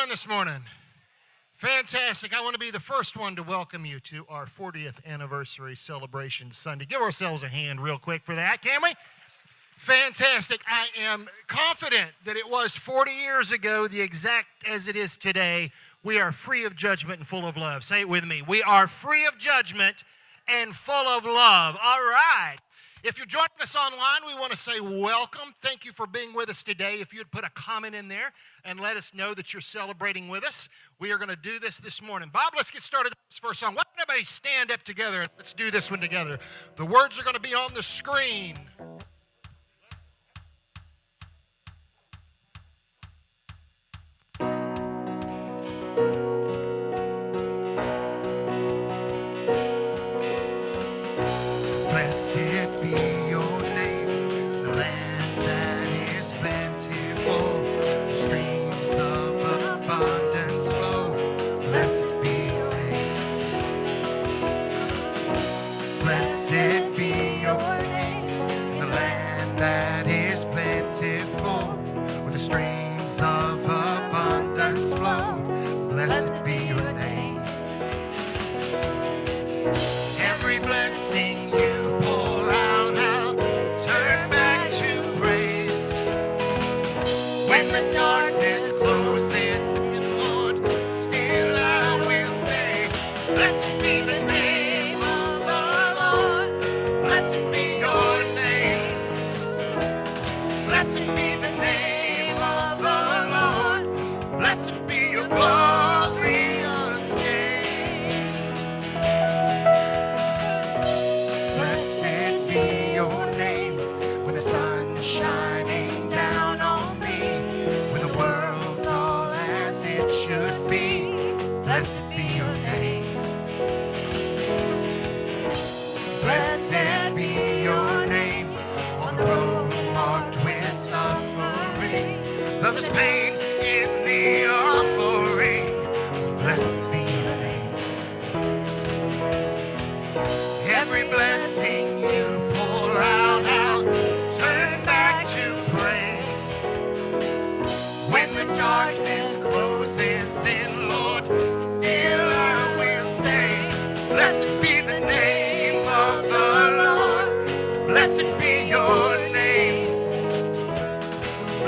This morning. Fantastic. I want to be the first one to welcome you to our 40th anniversary celebration Sunday. Give ourselves a hand real quick for that, can we? Fantastic. I am confident that it was 40 years ago, the exact as it is today. We are free of judgment and full of love. Say it with me. We are free of judgment and full of love. All right. If you're joining us online, we want to say welcome. Thank you for being with us today. If you'd put a comment in there and let us know that you're celebrating with us, we are going to do this morning. Bob, let's get started with this first song. Why don't everybody stand up together and let's do this one together. The words are going to be on the screen.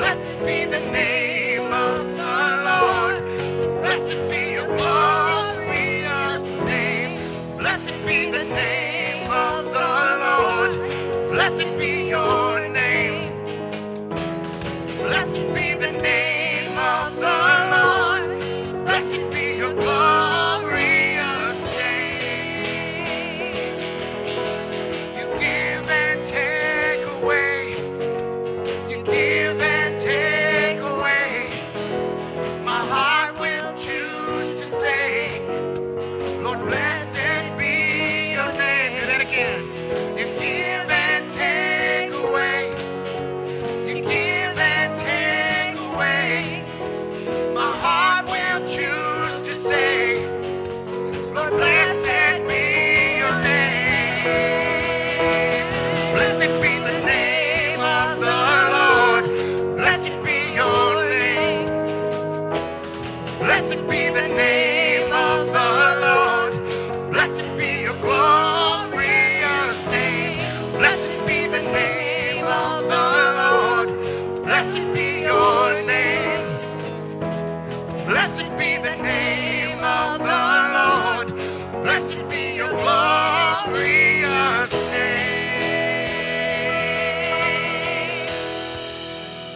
Blessed be the name Blessed be your name. Blessed be the name of the Lord. Blessed be your glorious name.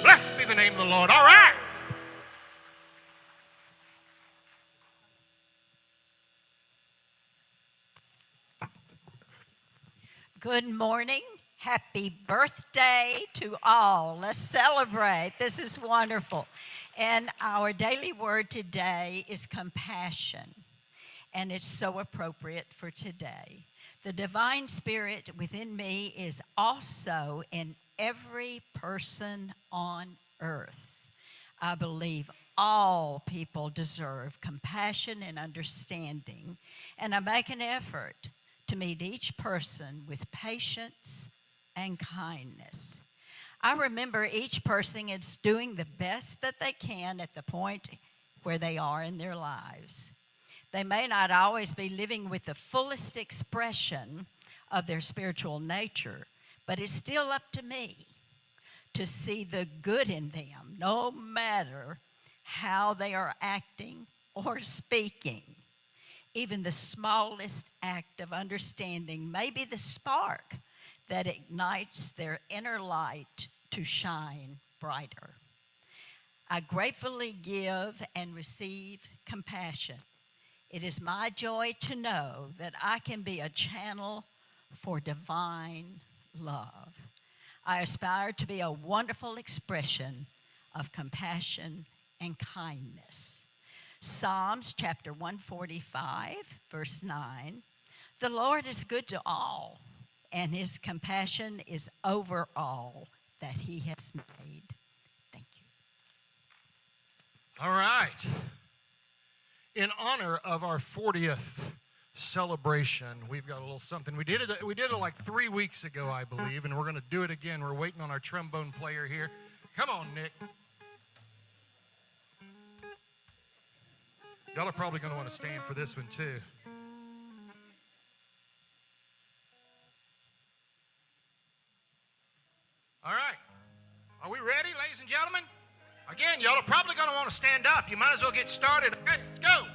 Blessed be the name of the Lord. All right. Good morning. Happy birthday to all. Let's celebrate. This is wonderful. And our daily word today is compassion. And it's so appropriate for today. The divine spirit within me is also in every person on earth. I believe all people deserve compassion and understanding. And I make an effort to meet each person with patience and kindness. I remember each person is doing the best that they can at the point where they are in their lives. They may not always be living with the fullest expression of their spiritual nature, but it's still up to me to see the good in them, no matter how they are acting or speaking. Even the smallest act of understanding may be the spark that ignites their inner light to shine brighter. I gratefully give and receive compassion. It is my joy to know that I can be a channel for divine love. I aspire to be a wonderful expression of compassion and kindness. Psalms chapter 145, verse 9, the Lord is good to all, and his compassion is over all that he has made. Thank you. All right. In honor of our 40th celebration, we've got a little something. We did it like 3 weeks ago, I believe, and we're going to do it again. We're waiting on our trombone player here. Come on, Nick. Y'all are probably going to want to stand for this one, too. All right. Are we ready, ladies and gentlemen? Again, y'all are probably going to want to stand up. You might as well get started. Okay, let's go.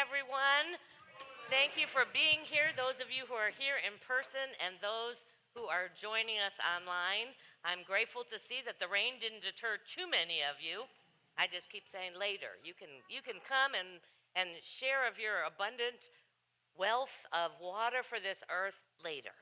everyone. Thank you for being here, those of you who are here in person and those who are joining us online. I'm grateful to see that the rain didn't deter too many of you. I just keep saying later. You can come and share of your abundant wealth of water for this earth later.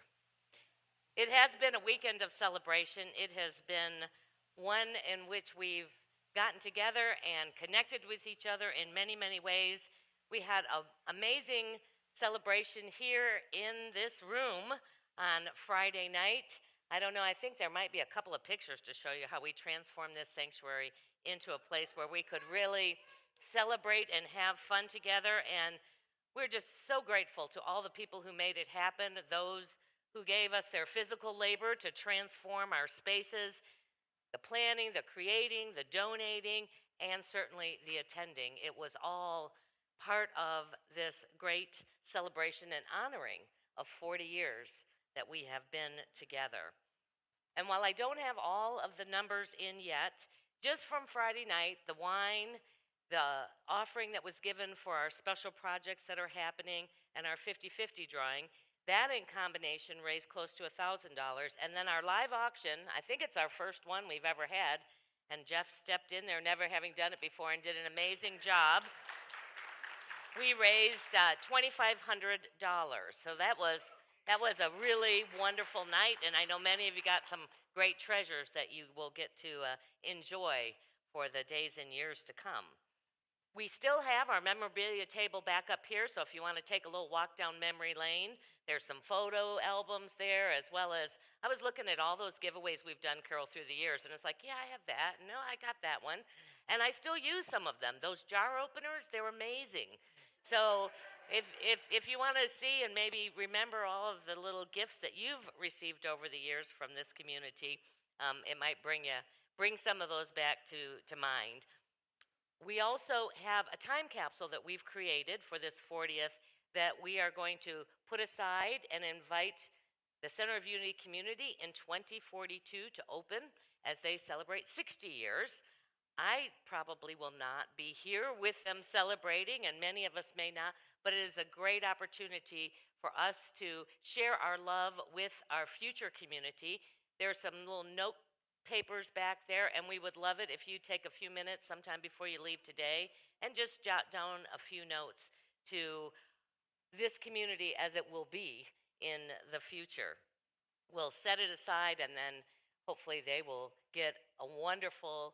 It has been a weekend of celebration. It has been one in which we've gotten together and connected with each other in many, many ways. We had an amazing celebration here in this room on Friday night. I don't know, I think there might be a couple of pictures to show you how we transformed this sanctuary into a place where we could really celebrate and have fun together. And we're just so grateful to all the people who made it happen, those who gave us their physical labor to transform our spaces, the planning, the creating, the donating, and certainly the attending. It was all part of this great celebration and honoring of 40 years that we have been together. And while I don't have all of the numbers in yet, just from Friday night, the wine, the offering that was given for our special projects that are happening, and our 50-50 drawing, that in combination raised close to $1,000. And then our live auction, I think it's our first one we've ever had, and Jeff stepped in there never having done it before and did an amazing job. We raised $2,500. So that was a really wonderful night, and I know many of you got some great treasures that you will get to enjoy for the days and years to come. We still have our memorabilia table back up here, so if you want to take a little walk down memory lane, there's some photo albums there, as well as, I was looking at all those giveaways we've done, Carol, through the years, and it's like, yeah, I have that, no, I got that one, and I still use some of them. Those jar openers, they're amazing. So if you want to see and maybe remember all of the little gifts that you've received over the years from this community, it might bring some of those back to mind. We also have a time capsule that we've created for this 40th that we are going to put aside and invite the Center of Unity community in 2042 to open as they celebrate 60 years. I probably will not be here with them celebrating, and many of us may not, but it is a great opportunity for us to share our love with our future community. There are some little note papers back there, and we would love it if you take a few minutes sometime before you leave today and just jot down a few notes to this community as it will be in the future. We'll set it aside, and then hopefully they will get a wonderful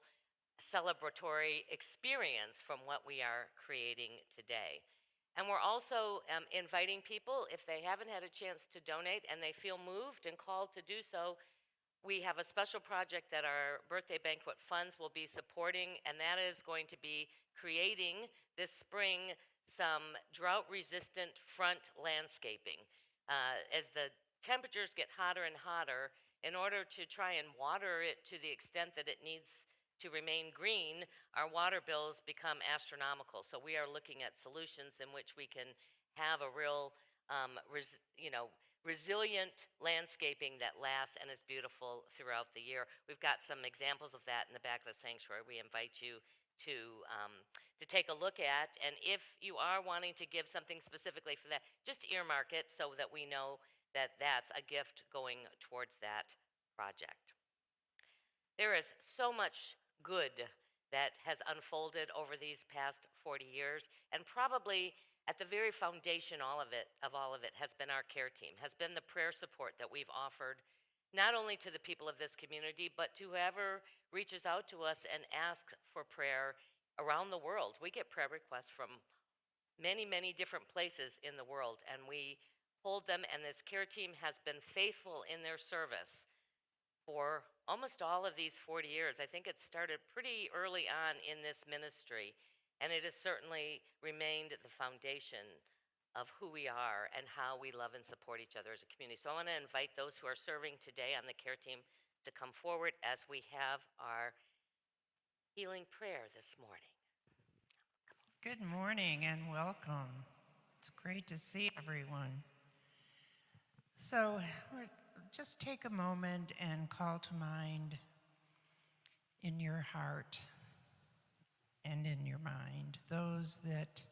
celebratory experience from what we are creating today. And we're also inviting people, if they haven't had a chance to donate and they feel moved and called to do so, we have a special project that our birthday banquet funds will be supporting, and that is going to be creating this spring some drought-resistant front landscaping. As the temperatures get hotter and hotter, in order to try and water it to the extent that it needs to remain green, our water bills become astronomical. So we are looking at solutions in which we can have a real, resilient landscaping that lasts and is beautiful throughout the year. We've got some examples of that in the back of the sanctuary. We invite you to take a look at, and if you are wanting to give something specifically for that, just earmark it so that we know that that's a gift going towards that project. There is so much good that has unfolded over these past 40 years, and probably at the very foundation of all of it has been our care team, has been the prayer support that we've offered not only to the people of this community, but to whoever reaches out to us and asks for prayer around the world. We get prayer requests from many, many different places in the world, and we hold them, and this care team has been faithful in their service for almost all of these 40 years. I think it started pretty early on in this ministry, and it has certainly remained the foundation of who we are and how we love and support each other as a community. So I want to invite those who are serving today on the care team to come forward as we have our healing prayer this morning. Good morning and welcome. It's great to see everyone. So just take a moment and call to mind in your heart and in your mind those that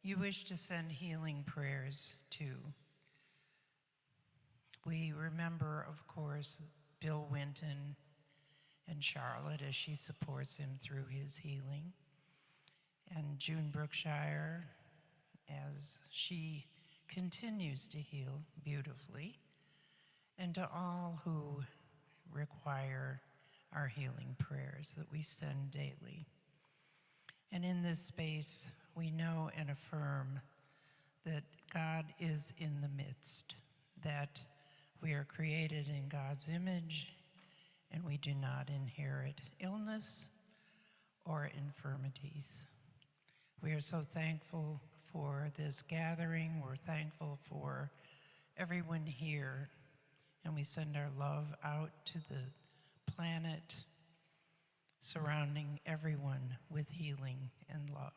you wish to send healing prayers to. We remember, of course, Bill Winton and Charlotte as she supports him through his healing, and June Brookshire as she continues to heal beautifully, and to all who require our healing prayers that we send daily. And in this space, we know and affirm that God is in the midst, that we are created in God's image, and we do not inherit illness or infirmities. We are so thankful for this gathering. We're thankful for everyone here, and we send our love out to the planet, surrounding everyone with healing and love.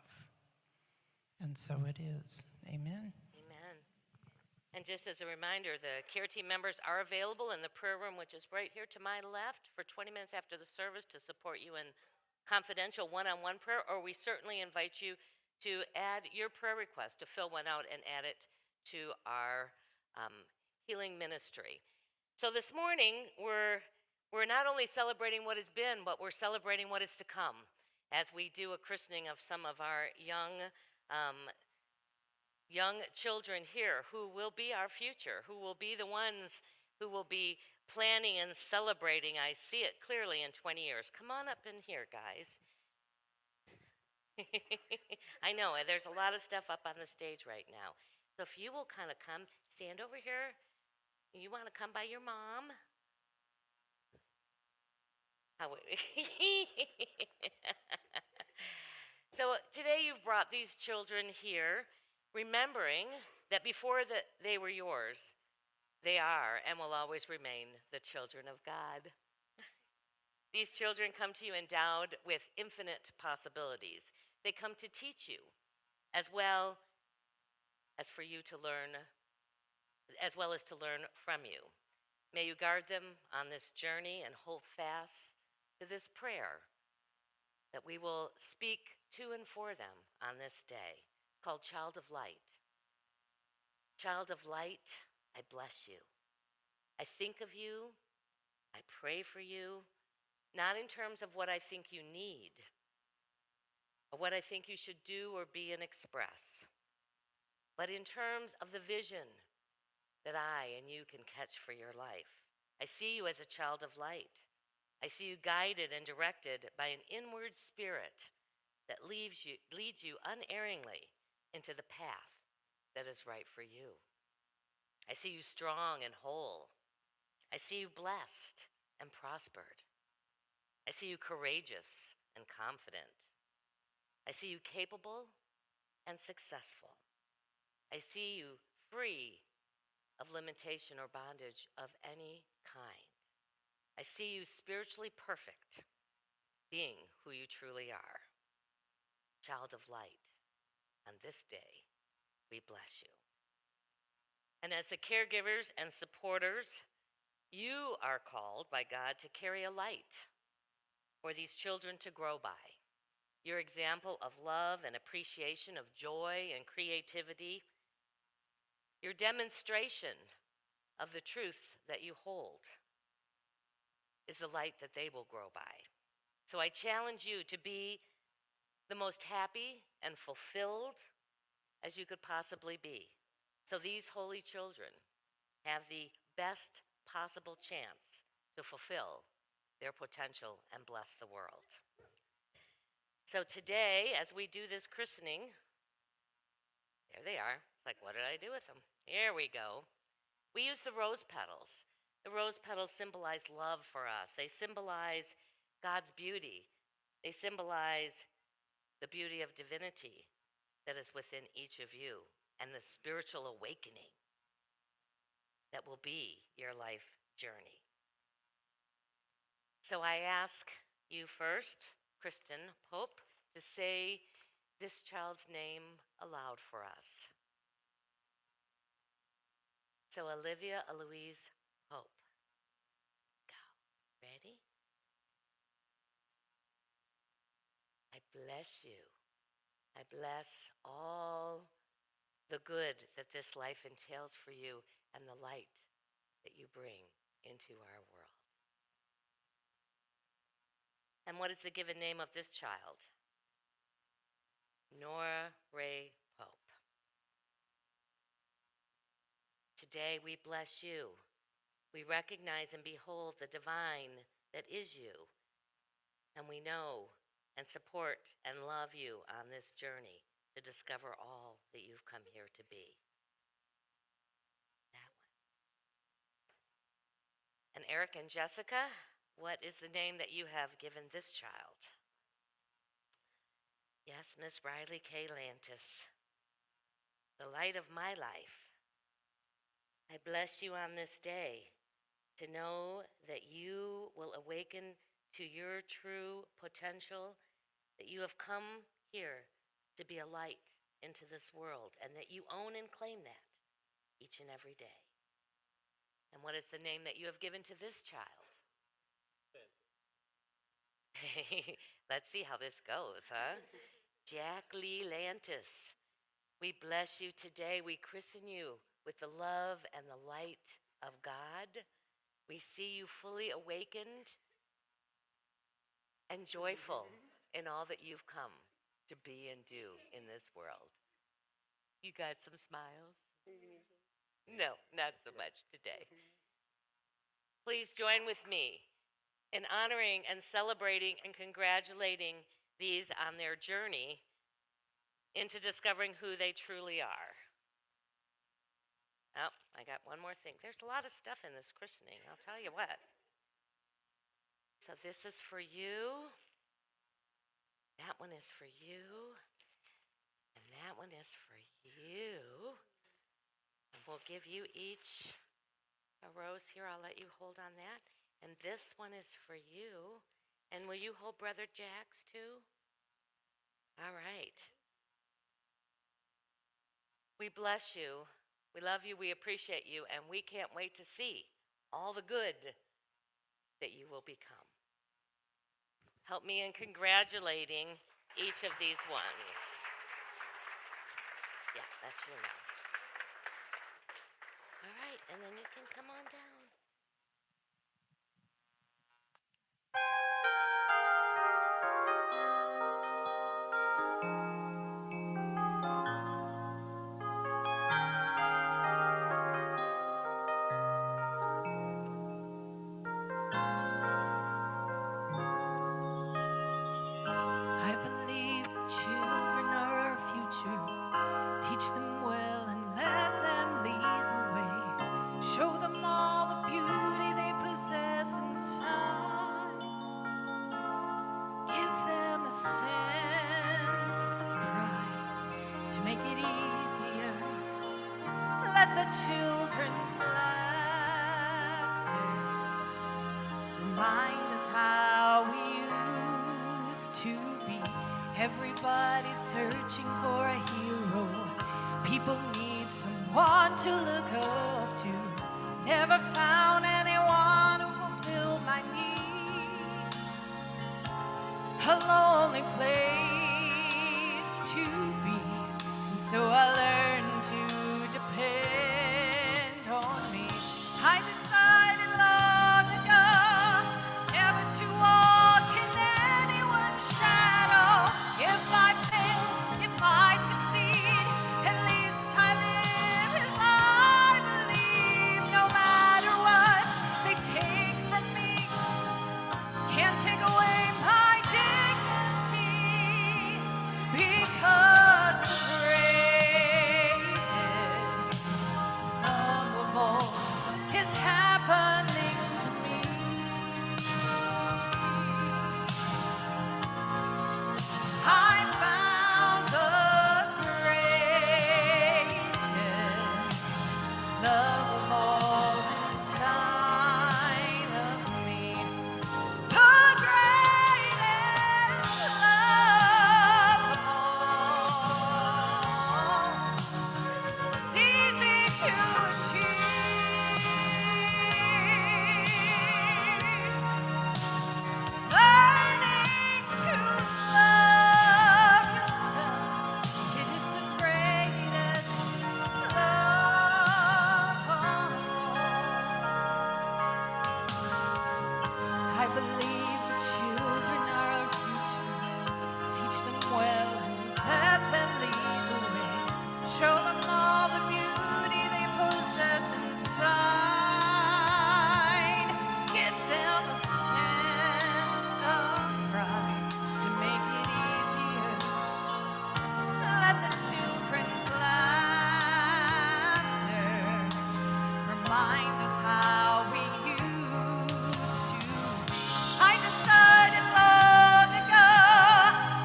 And so it is. Amen. Amen. And just as a reminder, the care team members are available in the prayer room, which is right here to my left, for 20 minutes after the service to support you in confidential one-on-one prayer, or we certainly invite you to add your prayer request, to fill one out and add it to our healing ministry. So this morning, we're not only celebrating what has been, but we're celebrating what is to come as we do a christening of some of our young children here who will be our future, who will be the ones who will be planning and celebrating. I see it clearly in 20 years. Come on up in here, guys. I know, there's a lot of stuff up on the stage right now. So if you will kind of come, stand over here. You want to come by your mom? So today you've brought these children here, remembering that before they were yours, they are and will always remain the children of God. These children come to you endowed with infinite possibilities. They come to teach you, as well as for you to learn, as well as to learn from you. May you guard them on this journey and hold fast to this prayer that we will speak to and for them on this day, called Child of Light. Child of light, I bless you. I think of you, I pray for you, not in terms of what I think you need, or what I think you should do or be and express, but in terms of the vision that I and you can catch for your life. I see you as a child of light. I see you guided and directed by an inward spirit that leads you unerringly into the path that is right for you. I see you strong and whole. I see you blessed and prospered. I see you courageous and confident. I see you capable and successful. I see you free of limitation or bondage of any kind. I see you spiritually perfect, being who you truly are. Child of light, on this day, we bless you. And as the caregivers and supporters, you are called by God to carry a light for these children to grow by. Your example of love and appreciation, of joy and creativity, your demonstration of the truths that you hold is the light that they will grow by. So I challenge you to be the most happy and fulfilled as you could possibly be. So these holy children have the best possible chance to fulfill their potential and bless the world. So today, as we do this christening, there they are. It's like, what did I do with them? Here we go. We use the rose petals. The rose petals symbolize love for us. They symbolize God's beauty. They symbolize the beauty of divinity that is within each of you and the spiritual awakening that will be your life journey. So I ask you first, Kristen Pope, to say this child's name aloud for us. So Olivia Eloise Pope. Go. Ready? I bless you I bless all the good that this life entails for you and the light that you bring into our world. And what is the given name of this child? Nora Ray Pope. Today we bless you. We recognize and behold the divine that is you. And we know and support and love you on this journey to discover all that you've come here to be. That one. And Eric and Jessica, what is the name that you have given this child? Yes, Miss Riley K. Lantis, the light of my life. I bless you on this day to know that you will awaken to your true potential, that you have come here to be a light into this world, and that you own and claim that each and every day. And what is the name that you have given to this child? Let's see how this goes, huh? Jack Lee Lantis. We bless you today. We christen you with the love and the light of God. We see you fully awakened and joyful in all that you've come to be and do in this world. You got some smiles? No, not so much today. Please join with me in honoring and celebrating and congratulating these on their journey into discovering who they truly are. Oh, I got one more thing. There's a lot of stuff in this christening, I'll tell you what. So this is for you. That one is for you. And that one is for you. And we'll give you each a rose here. I'll let you hold on that. And this one is for you. And will you hold Brother Jack's too? All right. We bless you. We love you. We appreciate you. And we can't wait to see all the good that you will become. Help me in congratulating each of these ones. Yeah, that's your name. All right, and then you can come on down. I believe children are our future. Teach them well and let them lead the way. Show them all the beauty they possess inside. Give them a sense of pride to make it easier. Let the children's laughter remind us how we used to be. Everybody's searching for a hero. People need someone to look up to. Never found anyone who fulfilled my need. A lonely place to be. And so I learned to depend on me. I decided long ago never to walk in anyone's shadow. If I fail, if I succeed, at least I live as I believe. reminds us how we used to. I decided long ago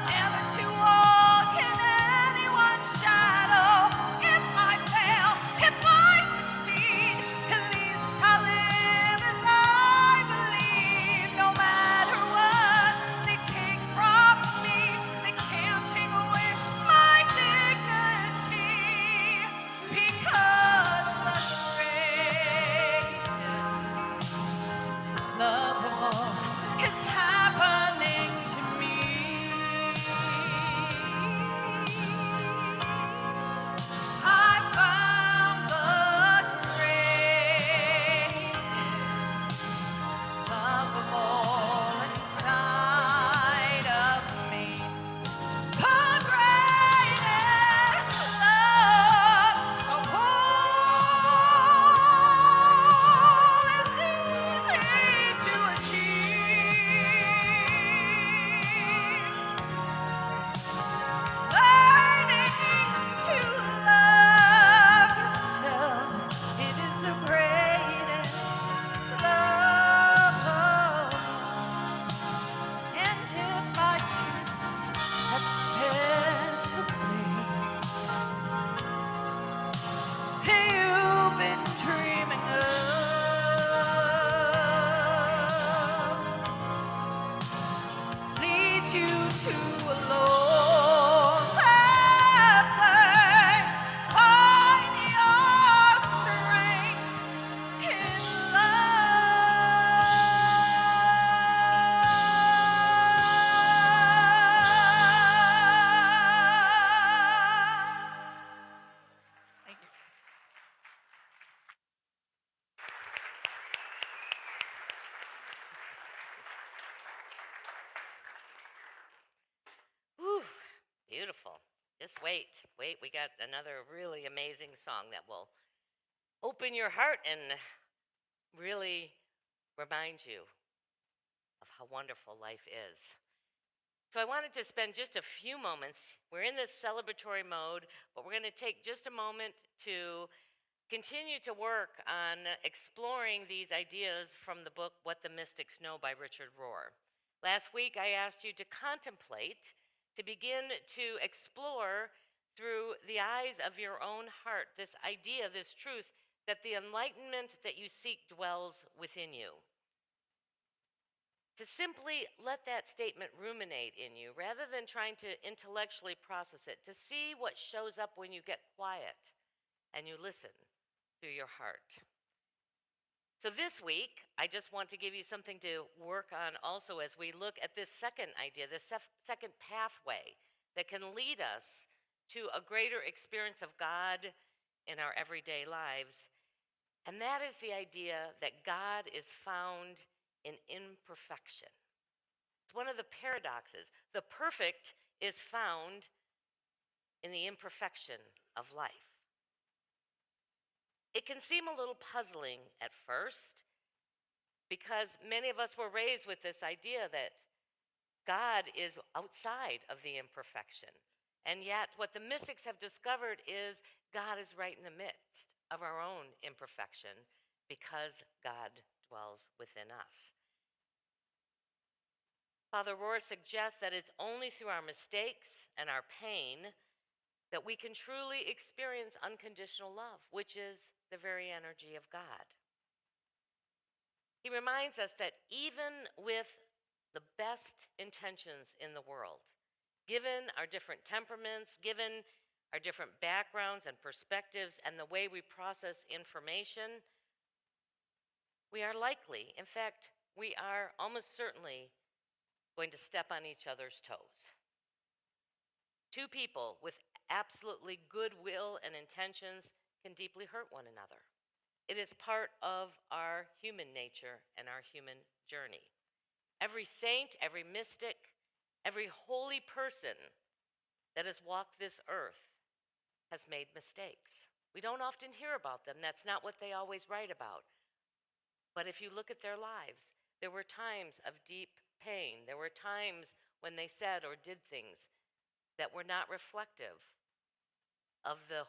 never to walk in anyone's shadow. If I fail, if I succeed, at least I'll live as I believe. No matter what they take from me, they can't take away my dignity, because the greatest love of all is happening to me. I found the greatest love of all inside of me. The greatest love of all is easy to achieve. Learning to love yourself, it is the greatest love of all. And if by chance that special place you've been dreaming of leads you to a lonely place, find your strength in love. Thank you. Whew, beautiful. Just wait. We got another really amazing song that will open your heart and really remind you of how wonderful life is. So I wanted to spend just a few moments. We're in this celebratory mode, but we're going to take just a moment to continue to work on exploring these ideas from the book What the Mystics Know by Richard Rohr. Last week I asked you to contemplate, to begin to explore through the eyes of your own heart this idea, this truth, that the enlightenment that you seek dwells within you. To simply let that statement ruminate in you rather than trying to intellectually process it, to see what shows up when you get quiet and you listen through your heart. So this week, I just want to give you something to work on also as we look at this second idea, this second pathway that can lead us to a greater experience of God in our everyday lives. And that is the idea that God is found in imperfection. It's one of the paradoxes. The perfect is found in the imperfection of life. It can seem a little puzzling at first because many of us were raised with this idea that God is outside of the imperfection. And yet, what the mystics have discovered is God is right in the midst of our own imperfection because God dwells within us. Father Rohr suggests that it's only through our mistakes and our pain that we can truly experience unconditional love, which is the very energy of God. He reminds us that even with the best intentions in the world, given our different temperaments, given our different backgrounds and perspectives, and the way we process information, we are likely, in fact, we are almost certainly going to step on each other's toes. Two people with absolutely good will and intentions can deeply hurt one another. It is part of our human nature and our human journey. Every saint, every mystic, every holy person that has walked this earth has made mistakes. We don't often hear about them. That's not what they always write about. But if you look at their lives, there were times of deep pain. There were times when they said or did things that were not reflective of the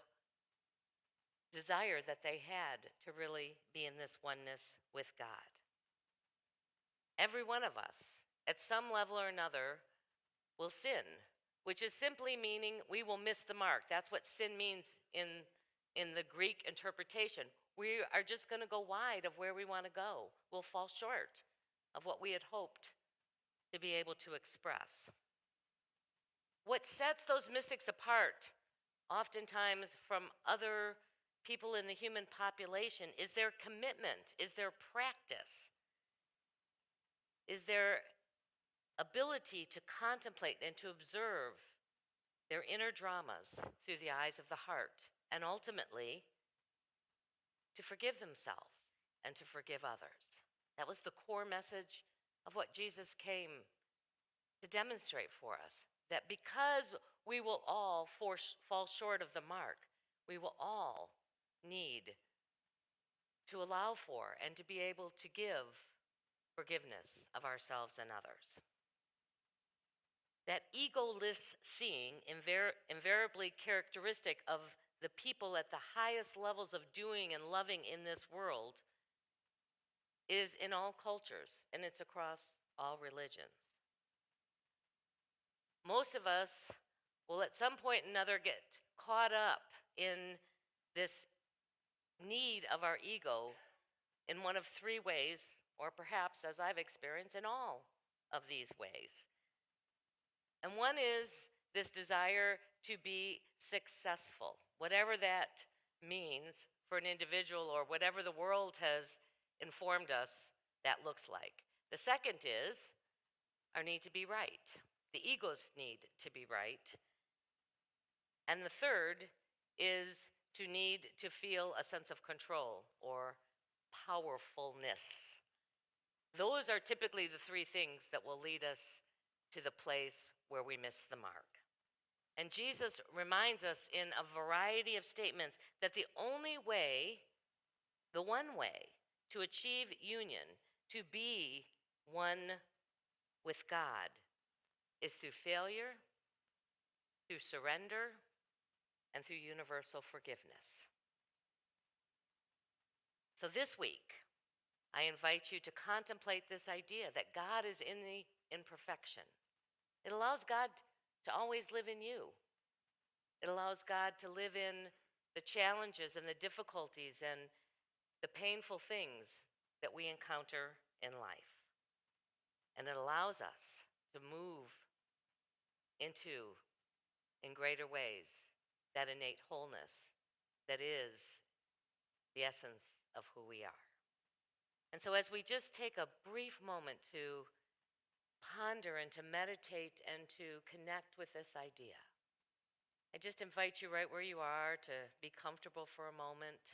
desire that they had to really be in this oneness with God. Every one of us, at some level or another, will sin, which is simply meaning we will miss the mark. That's what sin means in the Greek interpretation. We are just going to go wide of where we want to go. We'll fall short of what we had hoped to be able to express. What sets those mystics apart, oftentimes from other people in the human population, is their commitment, is their practice, is their ability to contemplate and to observe their inner dramas through the eyes of the heart, and ultimately to forgive themselves and to forgive others. That was the core message of what Jesus came to demonstrate for us, that because we will all fall short of the mark, we will all need to allow for and to be able to give forgiveness of ourselves and others. That egoless seeing, invariably characteristic of the people at the highest levels of doing and loving in this world, is in all cultures, and it's across all religions. Most of us will at some point or another get caught up in this need of our ego in one of three ways, or perhaps, as I've experienced, in all of these ways. And one is this desire to be successful, whatever that means for an individual or whatever the world has informed us that looks like. The second is our need to be right, the ego's need to be right. And the third is to need to feel a sense of control or powerfulness. Those are typically the three things that will lead us to the place where we miss the mark. And Jesus reminds us in a variety of statements that the only way, the one way to achieve union, to be one with God, is through failure, through surrender, and through universal forgiveness. So this week, I invite you to contemplate this idea that God is in the imperfection. It allows God to always live in you. It allows God to live in the challenges and the difficulties and the painful things that we encounter in life. And it allows us to move into, in greater ways, that innate wholeness that is the essence of who we are. And so as we just take a brief moment to ponder and to meditate and to connect with this idea, I just invite you right where you are to be comfortable for a moment.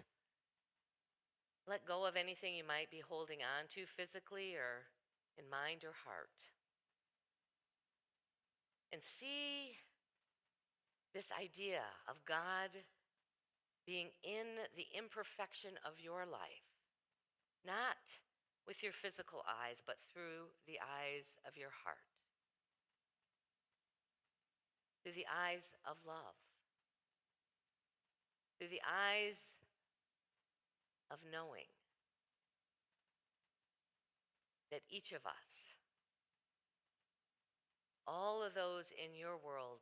Let go of anything you might be holding on to physically or in mind or heart. And see this idea of God being in the imperfection of your life, not with your physical eyes, but through the eyes of your heart, through the eyes of love, through the eyes of knowing that each of us, all of those in your world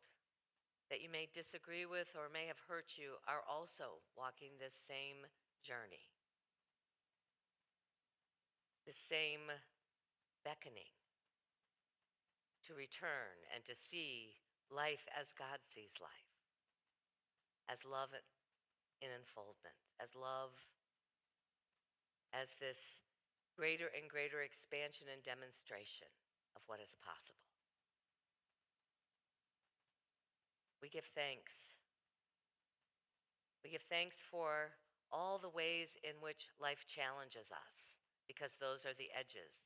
that you may disagree with or may have hurt you, are also walking this same journey, this same beckoning to return and to see life as God sees life, as love in unfoldment, as love as this greater and greater expansion and demonstration of what is possible. We give thanks. We give thanks for all the ways in which life challenges us, because those are the edges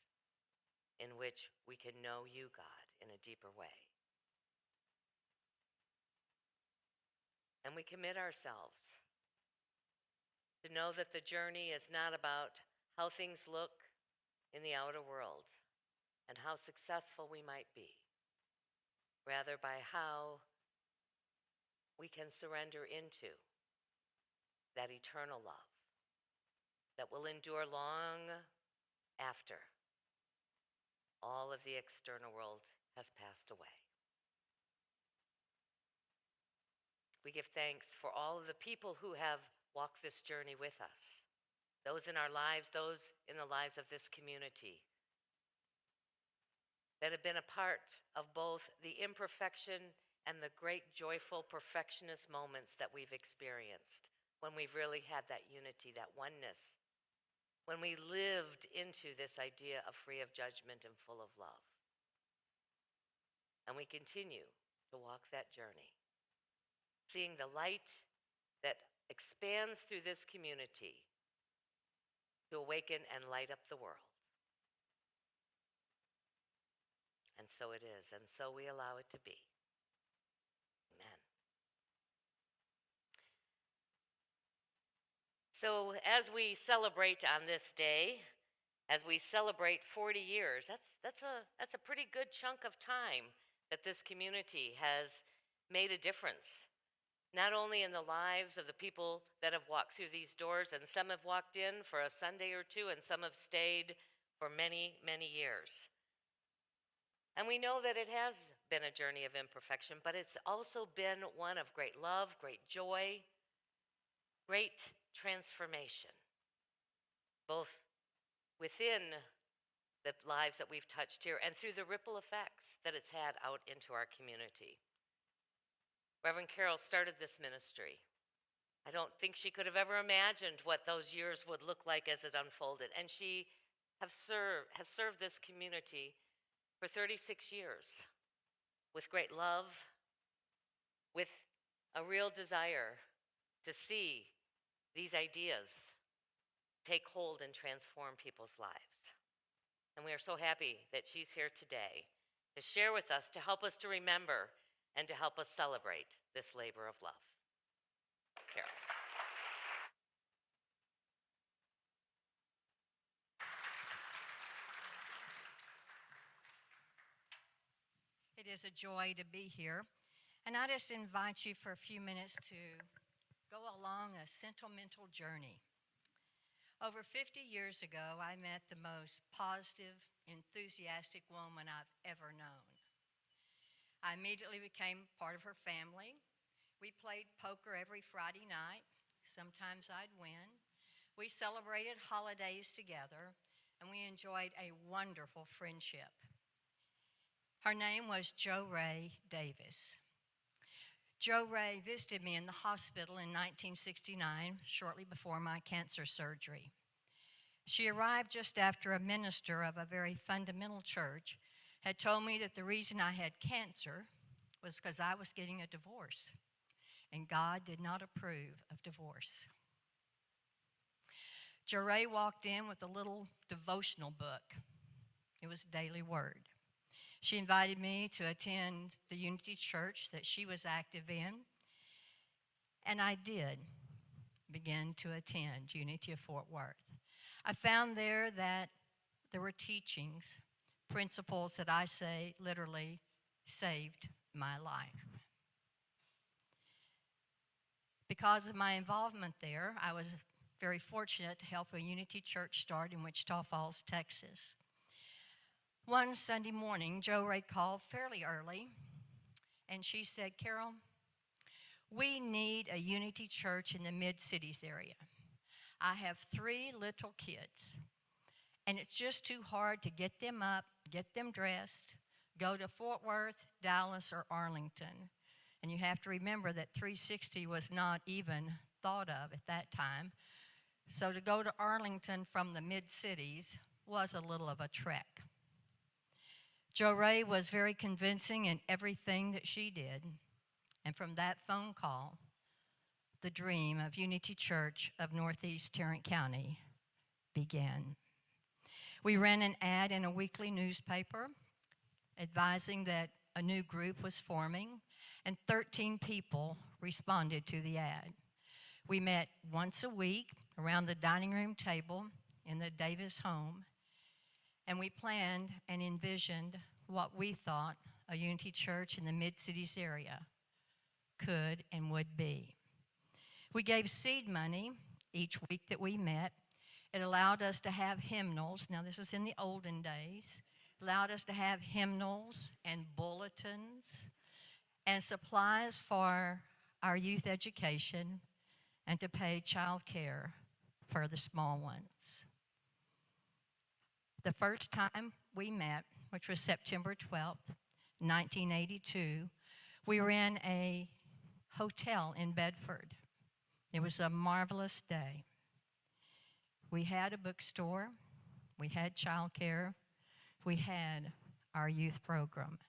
in which we can know you, God, in a deeper way. And we commit ourselves to know that the journey is not about how things look in the outer world and how successful we might be, rather by how we can surrender into that eternal love that will endure long after all of the external world has passed away. We give thanks for all of the people who have walked this journey with us, those in our lives, those in the lives of this community, that have been a part of both the imperfection and the great joyful perfectionist moments that we've experienced when we've really had that unity, that oneness, when we lived into this idea of free of judgment and full of love. And we continue to walk that journey, seeing the light that expands through this community to awaken and light up the world. And so it is, and so we allow it to be. Amen. So as we celebrate on this day, as we celebrate 40 years, that's a pretty good chunk of time that this community has made a difference, not only in the lives of the people that have walked through these doors, and some have walked in for a Sunday or two, and some have stayed for many, many years. And we know that it has been a journey of imperfection, but it's also been one of great love, great joy, great transformation, both within the lives that we've touched here and through the ripple effects that it's had out into our community. Reverend Carol started this ministry. I don't think she could have ever imagined what those years would look like as it unfolded. And she has served this community for 36 years with great love, with a real desire to see these ideas take hold and transform people's lives. And we are so happy that she's here today to share with us, to help us to remember, and to help us celebrate this labor of love. Carol. It is a joy to be here. And I just invite you for a few minutes to go along a sentimental journey. Over 50 years ago, I met the most positive, enthusiastic woman I've ever known. I immediately became part of her family. We played poker every Friday night. Sometimes I'd win. We celebrated holidays together, and we enjoyed a wonderful friendship. Her name was Jo Ray Davis. Jo Ray visited me in the hospital in 1969, shortly before my cancer surgery. She arrived just after a minister of a very fundamental church had told me that the reason I had cancer was because I was getting a divorce, and God did not approve of divorce. Jo Ray walked in with a little devotional book. It was Daily Word. She invited me to attend the Unity Church that she was active in, and I did begin to attend Unity of Fort Worth. I found there that there were teachings, principles that I say literally saved my life. Because of my involvement there, I was very fortunate to help a Unity Church start in Wichita Falls, Texas. One Sunday morning, Jo Ray called fairly early, and she said, Carol, we need a Unity Church in the Mid-Cities area. I have 3 little kids, and it's just too hard to get them up, get them dressed, go to Fort Worth, Dallas, or Arlington. And you have to remember that 360 was not even thought of at that time. So to go to Arlington from the mid-cities was a little of a trek. Jo Ray was very convincing in everything that she did. And from that phone call, the dream of Unity Church of Northeast Tarrant County began. We ran an ad in a weekly newspaper advising that a new group was forming, and 13 people responded to the ad. We met once a week around the dining room table in the Davis home, and we planned and envisioned what we thought a Unity Church in the Mid-Cities area could and would be. We gave seed money each week that we met. It allowed us to have hymnals. Now, this is in the olden days. It allowed us to have hymnals and bulletins and supplies for our youth education and to pay child care for the small ones. The first time we met, which was September 12th, 1982, we were in a hotel in Bedford. It was a marvelous day. We had a bookstore, we had child care, we had our youth program.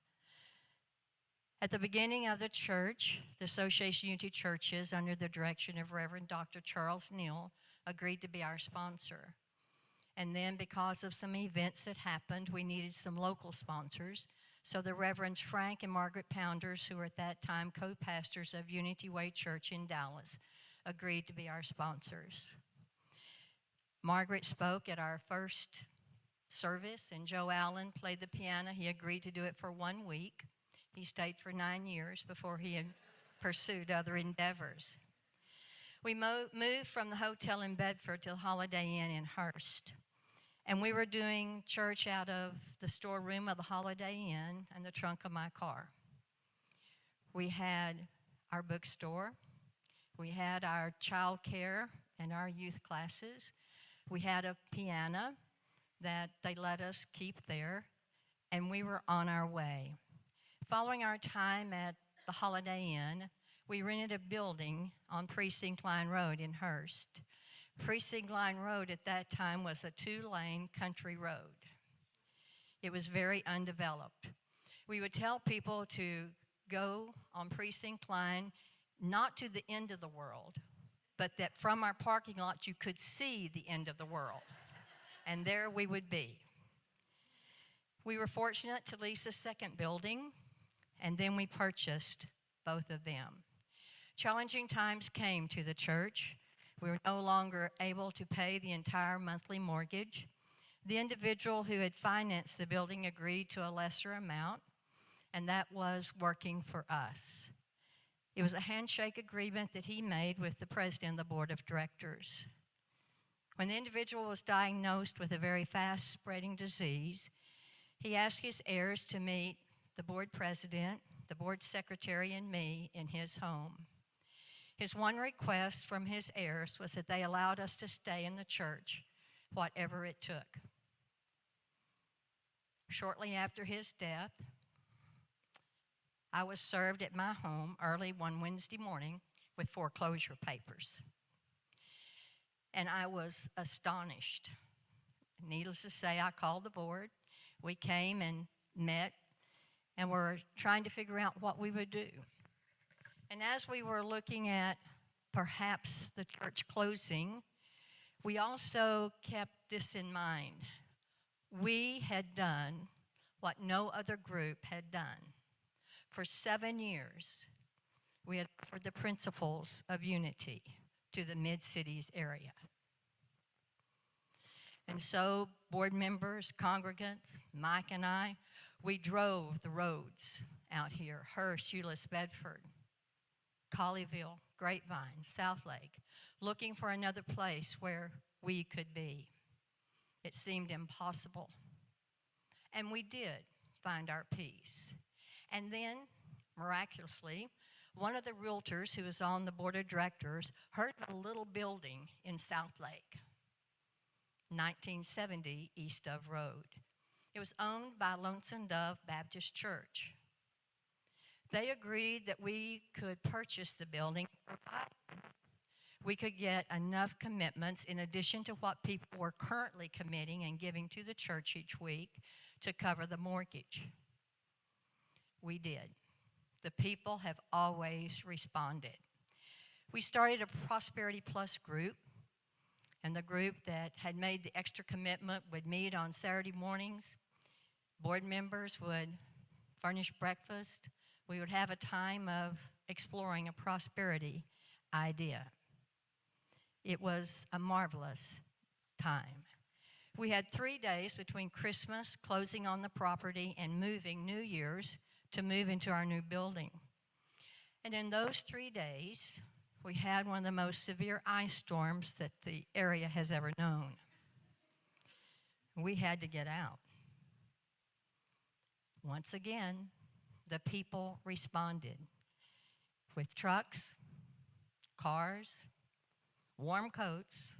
At the beginning of the church, the Association of Unity Churches, under the direction of Reverend Dr. Charles Neal, agreed to be our sponsor. And then because of some events that happened, we needed some local sponsors. So the Reverends Frank and Margaret Pounders, who were at that time co-pastors of Unity Way Church in Dallas, agreed to be our sponsors. Margaret spoke at our first service, and Joe Allen played the piano. He agreed to do it for 1 week. He stayed for 9 years before he had pursued other endeavors. We moved from the hotel in Bedford to the Holiday Inn in Hurst. And we were doing church out of the storeroom of the Holiday Inn and the trunk of my car. We had our bookstore. We had our child care and our youth classes. We had a piano that they let us keep there, and we were on our way. Following our time at the Holiday Inn, we rented a building on Precinct Line Road in Hurst. Precinct Line Road at that time was a 2-lane country road. It was very undeveloped. We would tell people to go on Precinct Line, not to the end of the world, but that from our parking lot you could see the end of the world. And there we would be. We were fortunate to lease a second building, and then we purchased both of them. Challenging times came to the church. We were no longer able to pay the entire monthly mortgage. The individual who had financed the building agreed to a lesser amount, and that was working for us. It was a handshake agreement that he made with the president of the board of directors. When the individual was diagnosed with a very fast-spreading disease, he asked his heirs to meet the board president, the board secretary, and me in his home. His one request from his heirs was that they allowed us to stay in the church, whatever it took. Shortly after his death, I was served at my home early one Wednesday morning with foreclosure papers. And I was astonished. Needless to say, I called the board. We came and met, and were trying to figure out what we would do. And as we were looking at perhaps the church closing, we also kept this in mind. We had done what no other group had done. For 7 years, we had offered the principles of unity to the Mid-Cities area. And so board members, congregants, Mike and I, we drove the roads out here, Hurst, Euless, Bedford, Colleyville, Grapevine, South Lake, looking for another place where we could be. It seemed impossible. And we did find our peace. And then, miraculously, one of the realtors who was on the board of directors heard of a little building in South Lake, 1970 East of Road. It was owned by Lonesome Dove Baptist Church. They agreed that we could purchase the building. We could get enough commitments in addition to what people were currently committing and giving to the church each week to cover the mortgage. We did. The people have always responded. We started a Prosperity Plus group, and the group that had made the extra commitment would meet on Saturday mornings. Board members would furnish breakfast. We would have a time of exploring a prosperity idea. It was a marvelous time. We had 3 days between Christmas, closing on the property, and moving New Year's to move into our new building. And in those 3 days, we had one of the most severe ice storms that the area has ever known. We had to get out. Once again, the people responded with trucks, cars, warm coats.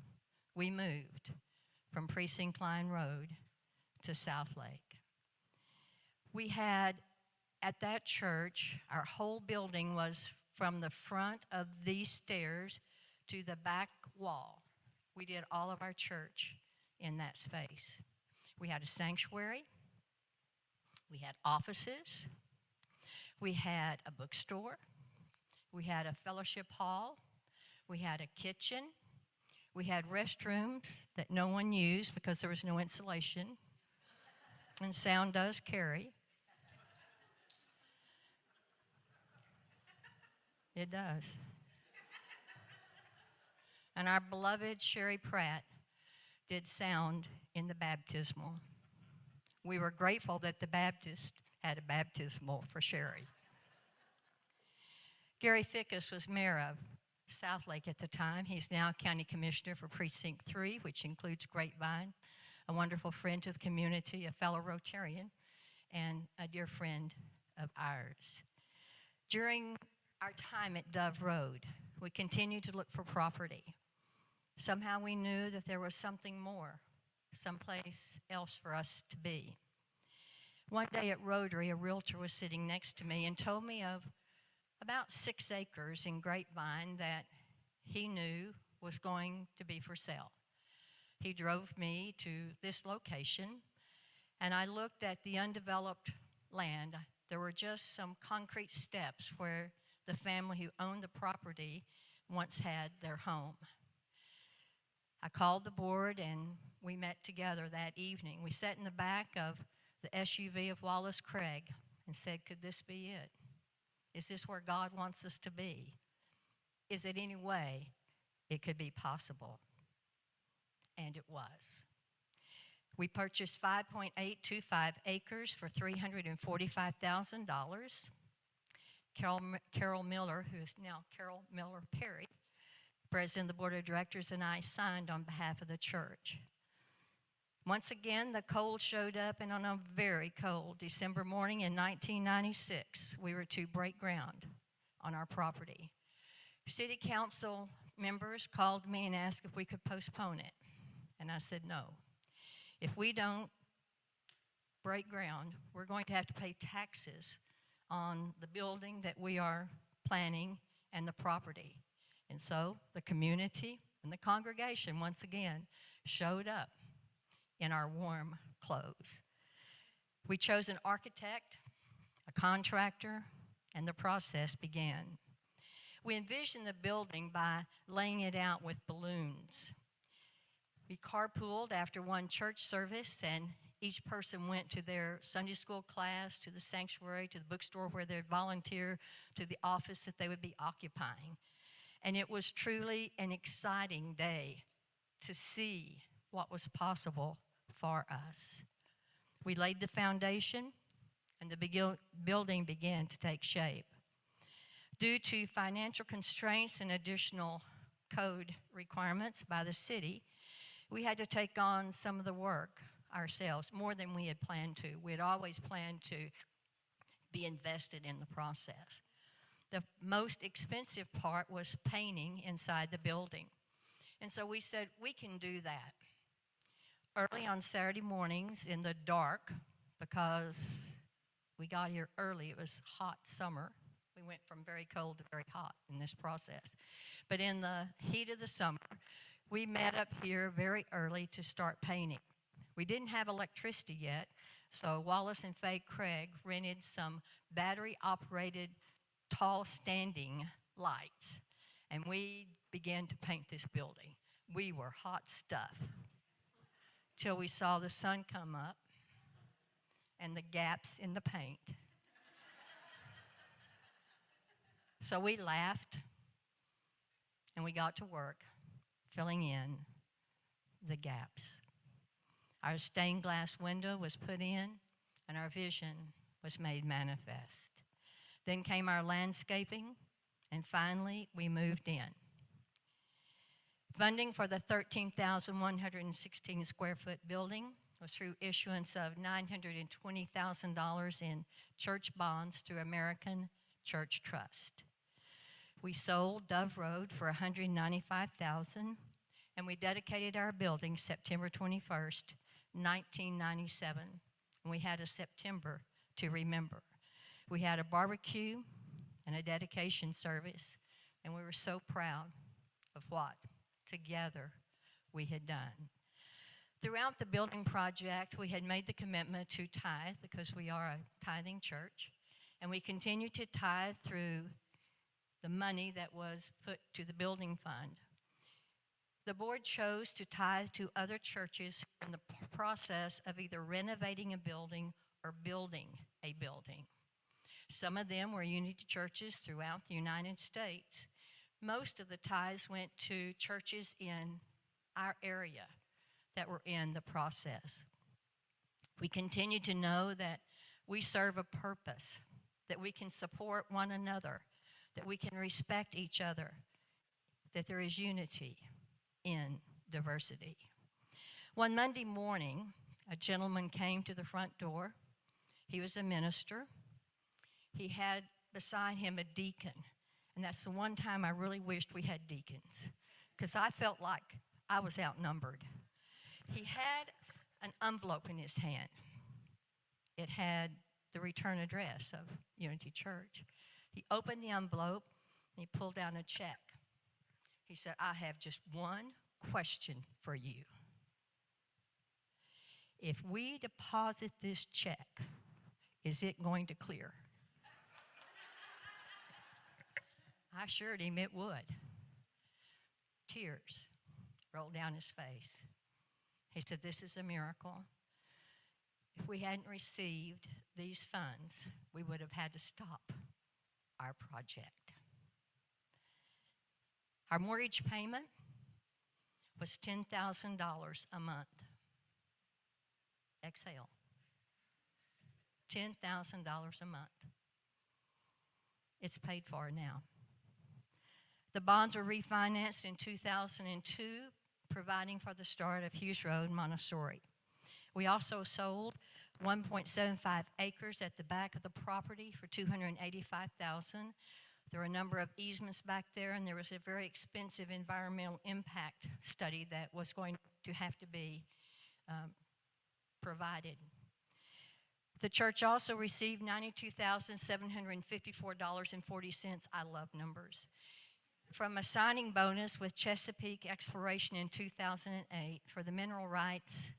We moved from Precinct Line Road to South Lake. We had, at that church, our whole building was from the front of these stairs to the back wall. We did all of our church in that space. We had a sanctuary. We had offices. We had a bookstore. We had a fellowship hall. We had a kitchen. We had restrooms that no one used because there was no insulation. And sound does carry. It does. And our beloved Sherry Pratt did sound in the baptismal. We were grateful that the Baptist had a baptismal for Sherry. Gary Fickus was mayor of South Lake at the time. He's now county commissioner for Precinct 3, which includes Grapevine, a wonderful friend to the community, a fellow Rotarian, and a dear friend of ours. During our time at Dove Road, we continued to look for property. Somehow we knew that there was something more, someplace else for us to be. One day at Rotary, a realtor was sitting next to me and told me of about 6 acres in Grapevine that he knew was going to be for sale. He drove me to this location, and I looked at the undeveloped land. There were just some concrete steps where the family who owned the property once had their home. I called the board, and we met together that evening. We sat in the back of the SUV of Wallace Craig and said, could this be it? Is this where God wants us to be? Is it any way it could be possible? And it was. We purchased 5.825 acres for $345,000. Carol Miller, who is now Carol Miller Perry, president of the board of directors, and I signed on behalf of the church. Once again, the cold showed up, and on a very cold December morning in 1996, we were to break ground on our property. City council members called me and asked if we could postpone it, and I said no. If we don't break ground, we're going to have to pay taxes on the building that we are planning and the property. And so the community and the congregation once again showed up in our warm clothes. We chose an architect, a contractor, and the process began. We envisioned the building by laying it out with balloons. We carpooled after one church service, and each person went to their Sunday school class, to the sanctuary, to the bookstore where they'd volunteer, to the office that they would be occupying. And it was truly an exciting day to see what was possible for us. We laid the foundation, and the building began to take shape. Due to financial constraints and additional code requirements by the city, we had to take on some of the work ourselves, more than we had planned to. We had always planned to be invested in the process. The most expensive part was painting inside the building. And so we said, we can do that. Early on Saturday mornings in the dark, because we got here early, it was hot summer. We went from very cold to very hot in this process. But in the heat of the summer, we met up here very early to start painting. We didn't have electricity yet, so Wallace and Faye Craig rented some battery-operated tall standing lights, and we began to paint this building. We were hot stuff till we saw the sun come up and the gaps in the paint. So we laughed, and we got to work filling in the gaps. Our stained glass window was put in, and our vision was made manifest. Then came our landscaping And finally, we moved in. Funding for the 13,116 square foot building was through issuance of $920,000 in church bonds through American Church Trust. We sold Dove Road for $195,000, and we dedicated our building September 21st, 1997. And we had a September to remember. We had a barbecue and a dedication service, and we were so proud of what together we had done. Throughout the building project, we had made the commitment to tithe because we are a tithing church, and we continue to tithe through the money that was put to the building fund. The board chose to tithe to other churches in the process of either renovating a building or building a building. Some of them were unity churches throughout the United States. Most of the tithes went to churches in our area that were in the process. We continue to know that we serve a purpose, that we can support one another, that we can respect each other, that there is unity in diversity. One Monday morning, a gentleman came to the front door. He was a minister. He had beside him a deacon. And that's the one time I really wished we had deacons, because I felt like I was outnumbered. He had an envelope in his hand. It had the return address of Unity Church. He opened the envelope and he pulled out a check. He said, "I have just one question for you. If we deposit this check, is it going to clear?" I assured him it would. Tears rolled down his face. He said, "This is a miracle. If we hadn't received these funds, we would have had to stop our project." Our mortgage payment was $10,000 a month. Exhale. $10,000 a month. It's paid for now. The bonds were refinanced in 2002, providing for the start of Hughes Road, Montessori. We also sold 1.75 acres at the back of the property for $285,000. There were a number of easements back there, and there was a very expensive environmental impact study that was going to have to be provided. The church also received $92,754.40. I love numbers. From a signing bonus with Chesapeake Exploration in 2008 for the mineral rights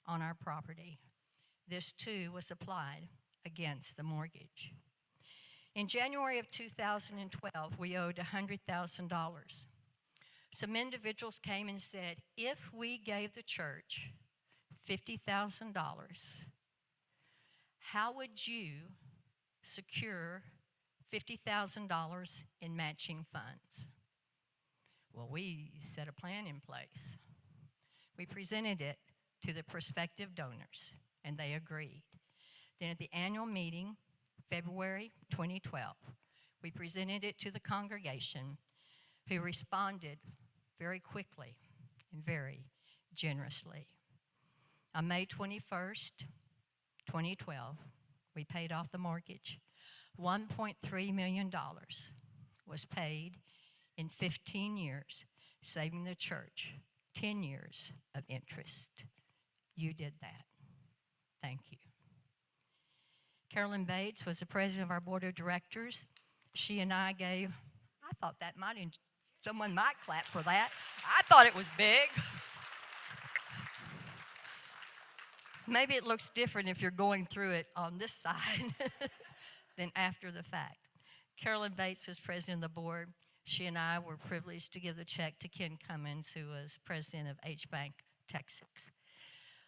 on our property. This too was applied against the mortgage. In January of 2012, we owed $100,000. Some individuals came and said, if we gave the church $50,000, how would you secure $50,000 in matching funds? Well, we set a plan in place. We presented it to the prospective donors, and they agreed. Then at the annual meeting, February 2012, we presented it to the congregation, who responded very quickly and very generously. On May 21st, 2012, we paid off the mortgage. $1.3 million was paid in 15 years, saving the church 10 years of interest. You did that. Thank you. Carolyn Bates was the president of our board of directors. She and I gave, I thought that someone might clap for that. I thought it was big. Maybe it looks different if you're going through it on this side than after the fact. Carolyn Bates was president of the board. She and I were privileged to give the check to Ken Cummins, who was president of H Bank, Texas.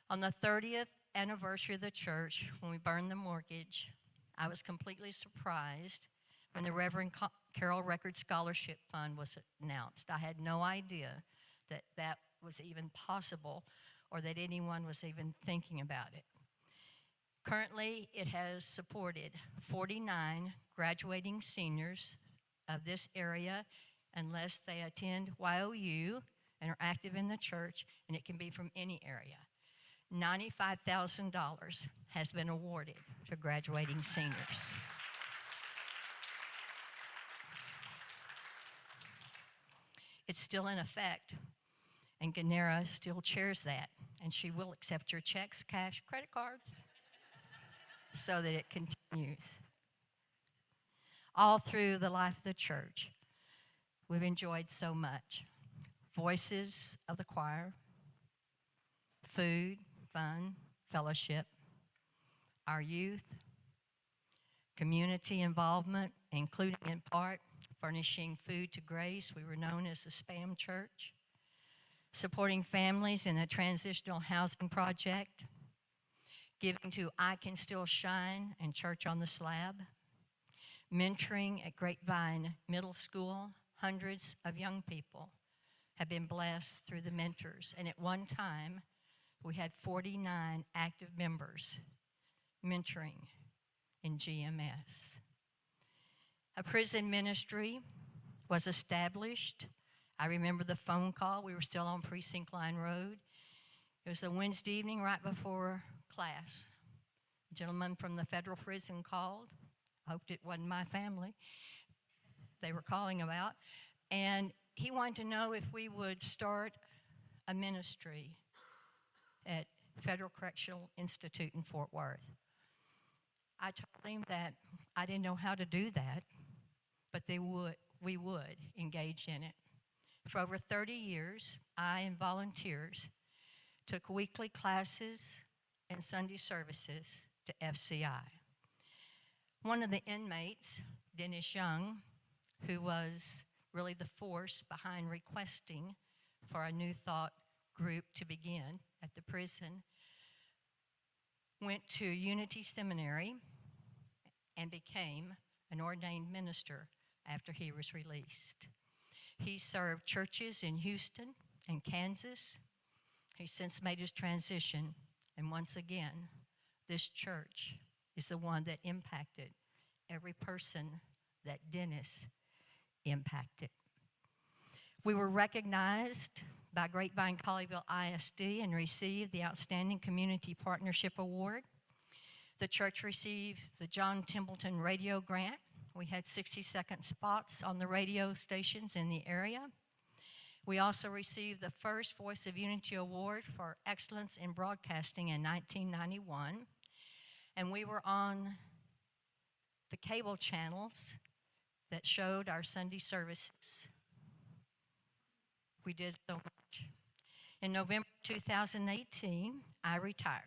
On the 30th anniversary of the church, when we burned the mortgage, I was completely surprised when the Reverend Carroll Record Scholarship Fund was announced. I had no idea that that was even possible or that anyone was even thinking about it. Currently, it has supported 49 graduating seniors of this area unless they attend YOU and are active in the church, and it can be from any area. $95,000 has been awarded to graduating seniors. It's still in effect, and Ganera still chairs that, and she will accept your checks, cash, credit cards, so that it continues. All through the life of the church, we've enjoyed so much. Voices of the choir, food, fun, fellowship, our youth, community involvement, including in part furnishing food to Grace. We were known as the Spam Church. Supporting families in the Transitional Housing Project. Giving to I Can Still Shine and Church on the Slab. Mentoring at Grapevine Middle School. Hundreds of young people have been blessed through the mentors. And at one time, we had 49 active members mentoring in GMS. A prison ministry was established. I remember the phone call. We were still on Precinct Line Road. It was a Wednesday evening right before class. A gentleman from the federal prison called. I hoped it wasn't my family they were calling about. And he wanted to know if we would start a ministry at Federal Correctional Institute in Fort Worth. I told him that I didn't know how to do that, but we would engage in it. For over 30 years, I and volunteers took weekly classes and Sunday services to FCI. One of the inmates, Dennis Young, who was really the force behind requesting for a New Thought group to begin at the prison, went to Unity Seminary and became an ordained minister after he was released. He served churches in Houston and Kansas. He's since made his transition, and once again, this church is the one that impacted every person that Dennis impacted. We were recognized by Grapevine Colleyville ISD and received the Outstanding Community Partnership Award. The church received the John Templeton Radio Grant. We had 60-second spots on the radio stations in the area. We also received the first Voice of Unity Award for Excellence in Broadcasting in 1991. And we were on the cable channels that showed our Sunday services. We did so much. In November 2018, I retired.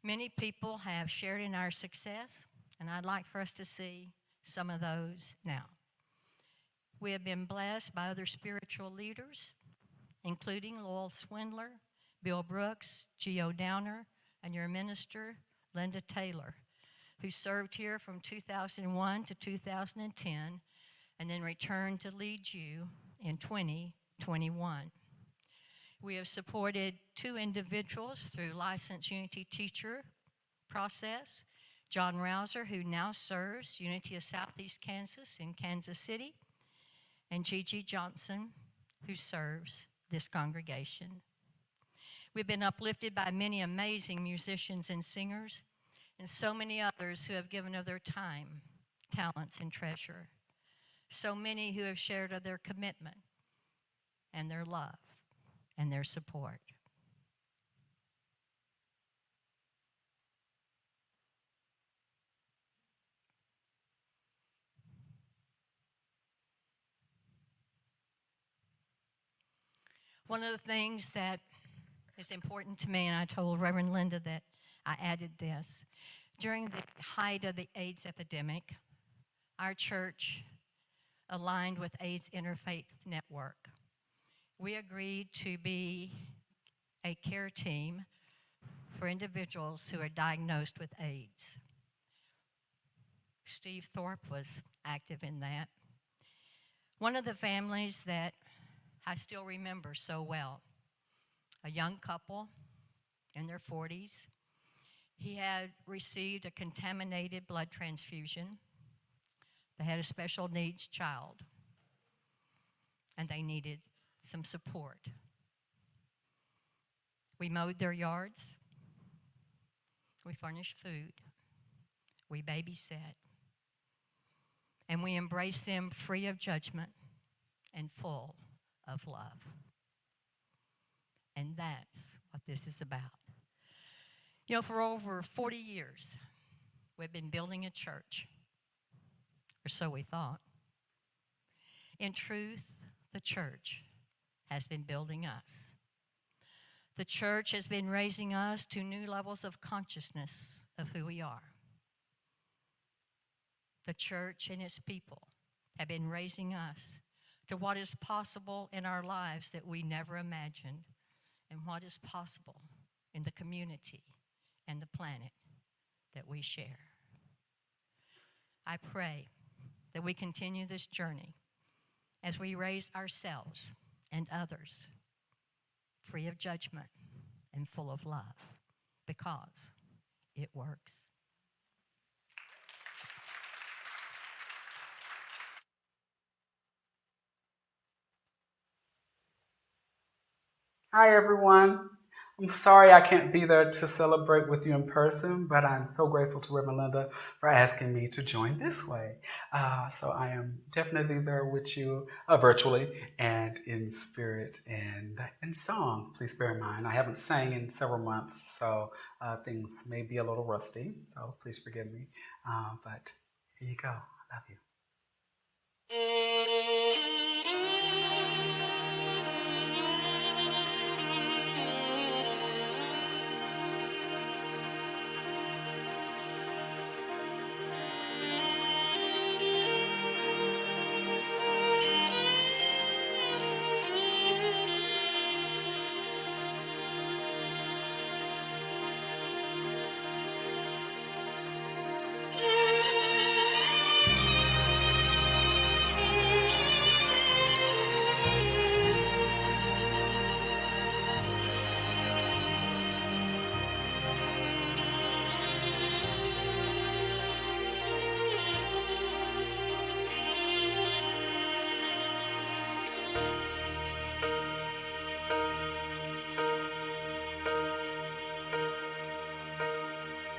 Many people have shared in our success, and I'd like for us to see some of those now. We have been blessed by other spiritual leaders, including Lowell Swindler, Bill Brooks, Geo Downer, and your minister, Linda Taylor, who served here from 2001 to 2010 and then returned to lead you in 2021. We have supported 2 individuals through licensed Unity teacher process, John Rouser, who now serves Unity of Southeast Kansas in Kansas City, and Gigi Johnson, who serves this congregation. We've been uplifted by many amazing musicians and singers, and so many others who have given of their time, talents, and treasure. So many who have shared of their commitment and their love and their support. One of the things that is important to me, and I told Reverend Linda that I added this, during the height of the AIDS epidemic, our church aligned with AIDS Interfaith Network. We agreed to be a care team for individuals who are diagnosed with AIDS. Steve Thorpe was active in that. One of the families that I still remember so well, a young couple in their 40s. He had received a contaminated blood transfusion. They had a special needs child, and they needed some support. We mowed their yards. We furnished food. We babysat. And we embraced them free of judgment and full of love. And that's what this is about. You know, for over 40 years, we've been building a church, or so we thought. In truth, the church has been building us. The church has been raising us to new levels of consciousness of who we are. The church and its people have been raising us to what is possible in our lives that we never imagined, and what is possible in the community and the planet that we share. I pray that we continue this journey as we raise ourselves and others free of judgment and full of love, because it works. Hi, everyone. I'm sorry I can't be there to celebrate with you in person, but I'm so grateful to Reverend Linda for asking me to join this way. So I am definitely there with you virtually and in spirit and in song. Please bear in mind, I haven't sang in several months, so things may be a little rusty, so please forgive me. But here you go. I love you.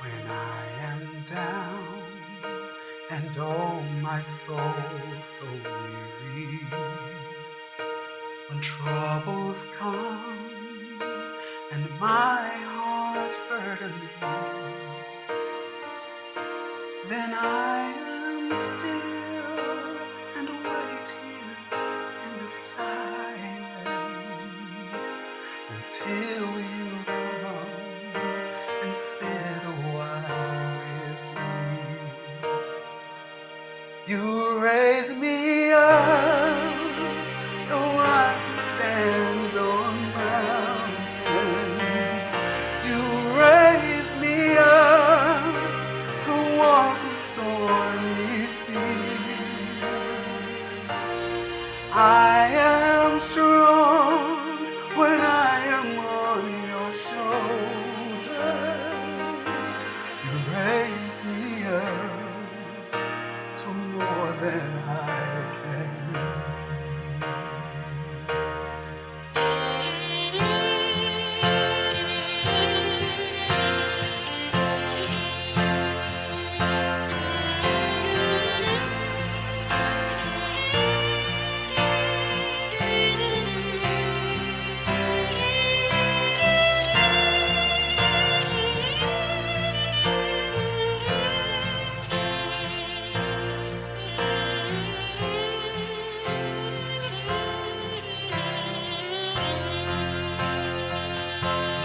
When I am down and oh my soul so weary, when troubles come and my heart burdens, then I am still and wait here in the silence until you come and sit a while with me. You raise me up so I can stand on mountains. You raise me up to walk on stormy seas. I am strong when I am on your shoulders. You raise me up to more than I can.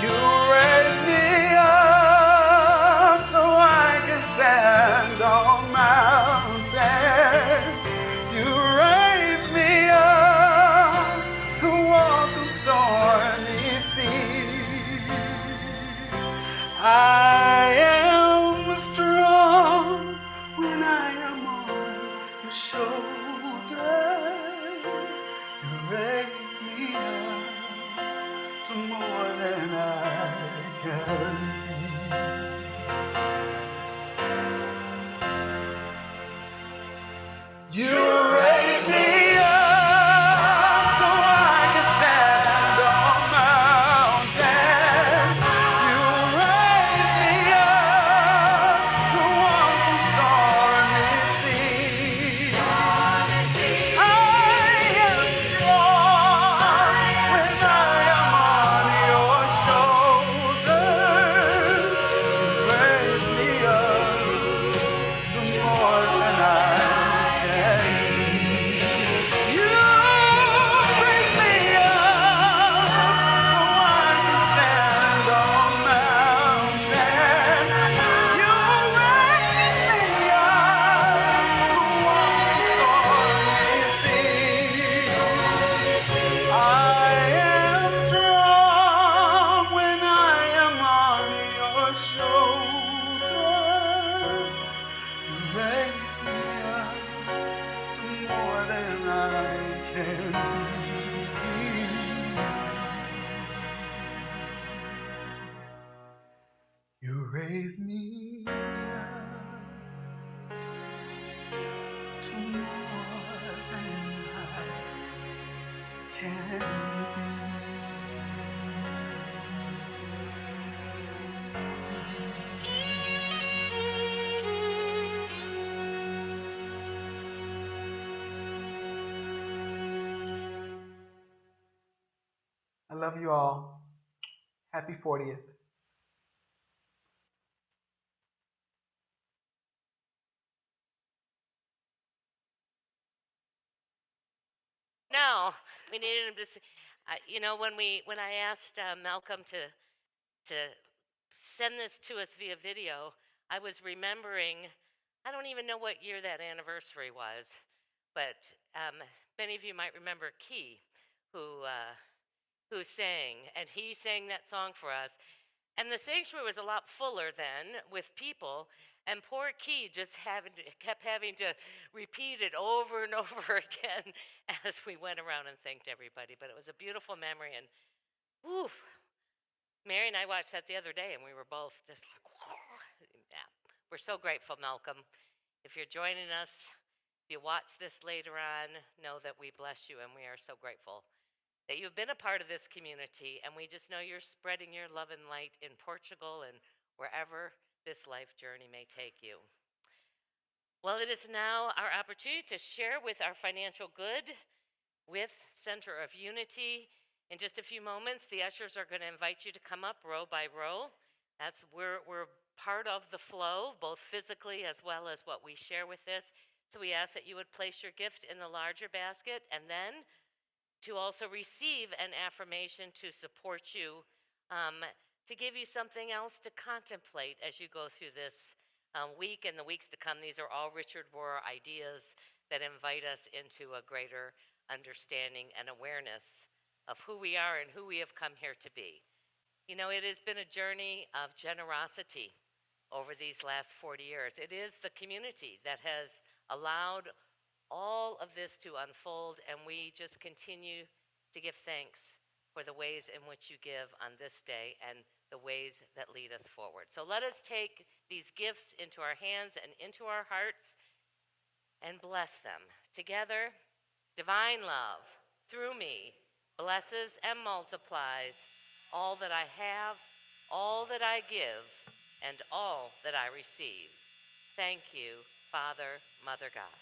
You raise me up so I can stand on mountains. You raise me up to walk on stormy seas. I am strong when I am on your shoulders. You raise me up to more than I can. raise me up to more than I can I love you all. Happy 40th. No, we needed him to. When I asked Malcolm to send this to us via video, I was remembering. I don't even know what year that anniversary was, but many of you might remember Key, who uh, who sang, and he sang that song for us. And the sanctuary was a lot fuller then with people, and poor Key just kept having to repeat it over and over again as we went around and thanked everybody. But it was a beautiful memory, and whew, Mary and I watched that the other day, and we were both just like, whoa. Yeah. We're so grateful, Malcolm. If you're joining us, if you watch this later on, know that we bless you, and we are so grateful that you've been a part of this community, and we just know you're spreading your love and light in Portugal and wherever this life journey may take you. Well, it is now our opportunity to share with our financial good with Center of Unity. In just a few moments, the ushers are going to invite you to come up row by row. We're part of the flow, both physically as well as what we share with this. So we ask that you would place your gift in the larger basket, and then to also receive an affirmation to support you, to give you something else to contemplate as you go through this week and the weeks to come. These are all Richard Rohr ideas that invite us into a greater understanding and awareness of who we are and who we have come here to be. You know, it has been a journey of generosity over these last 40 years. It is the community that has allowed all of this to unfold, and we just continue to give thanks for the ways in which you give on this day and the ways that lead us forward. So let us take these gifts into our hands and into our hearts and bless them. Together, divine love through me blesses and multiplies all that I have, all that I give, and all that I receive. Thank you, Father, Mother, God.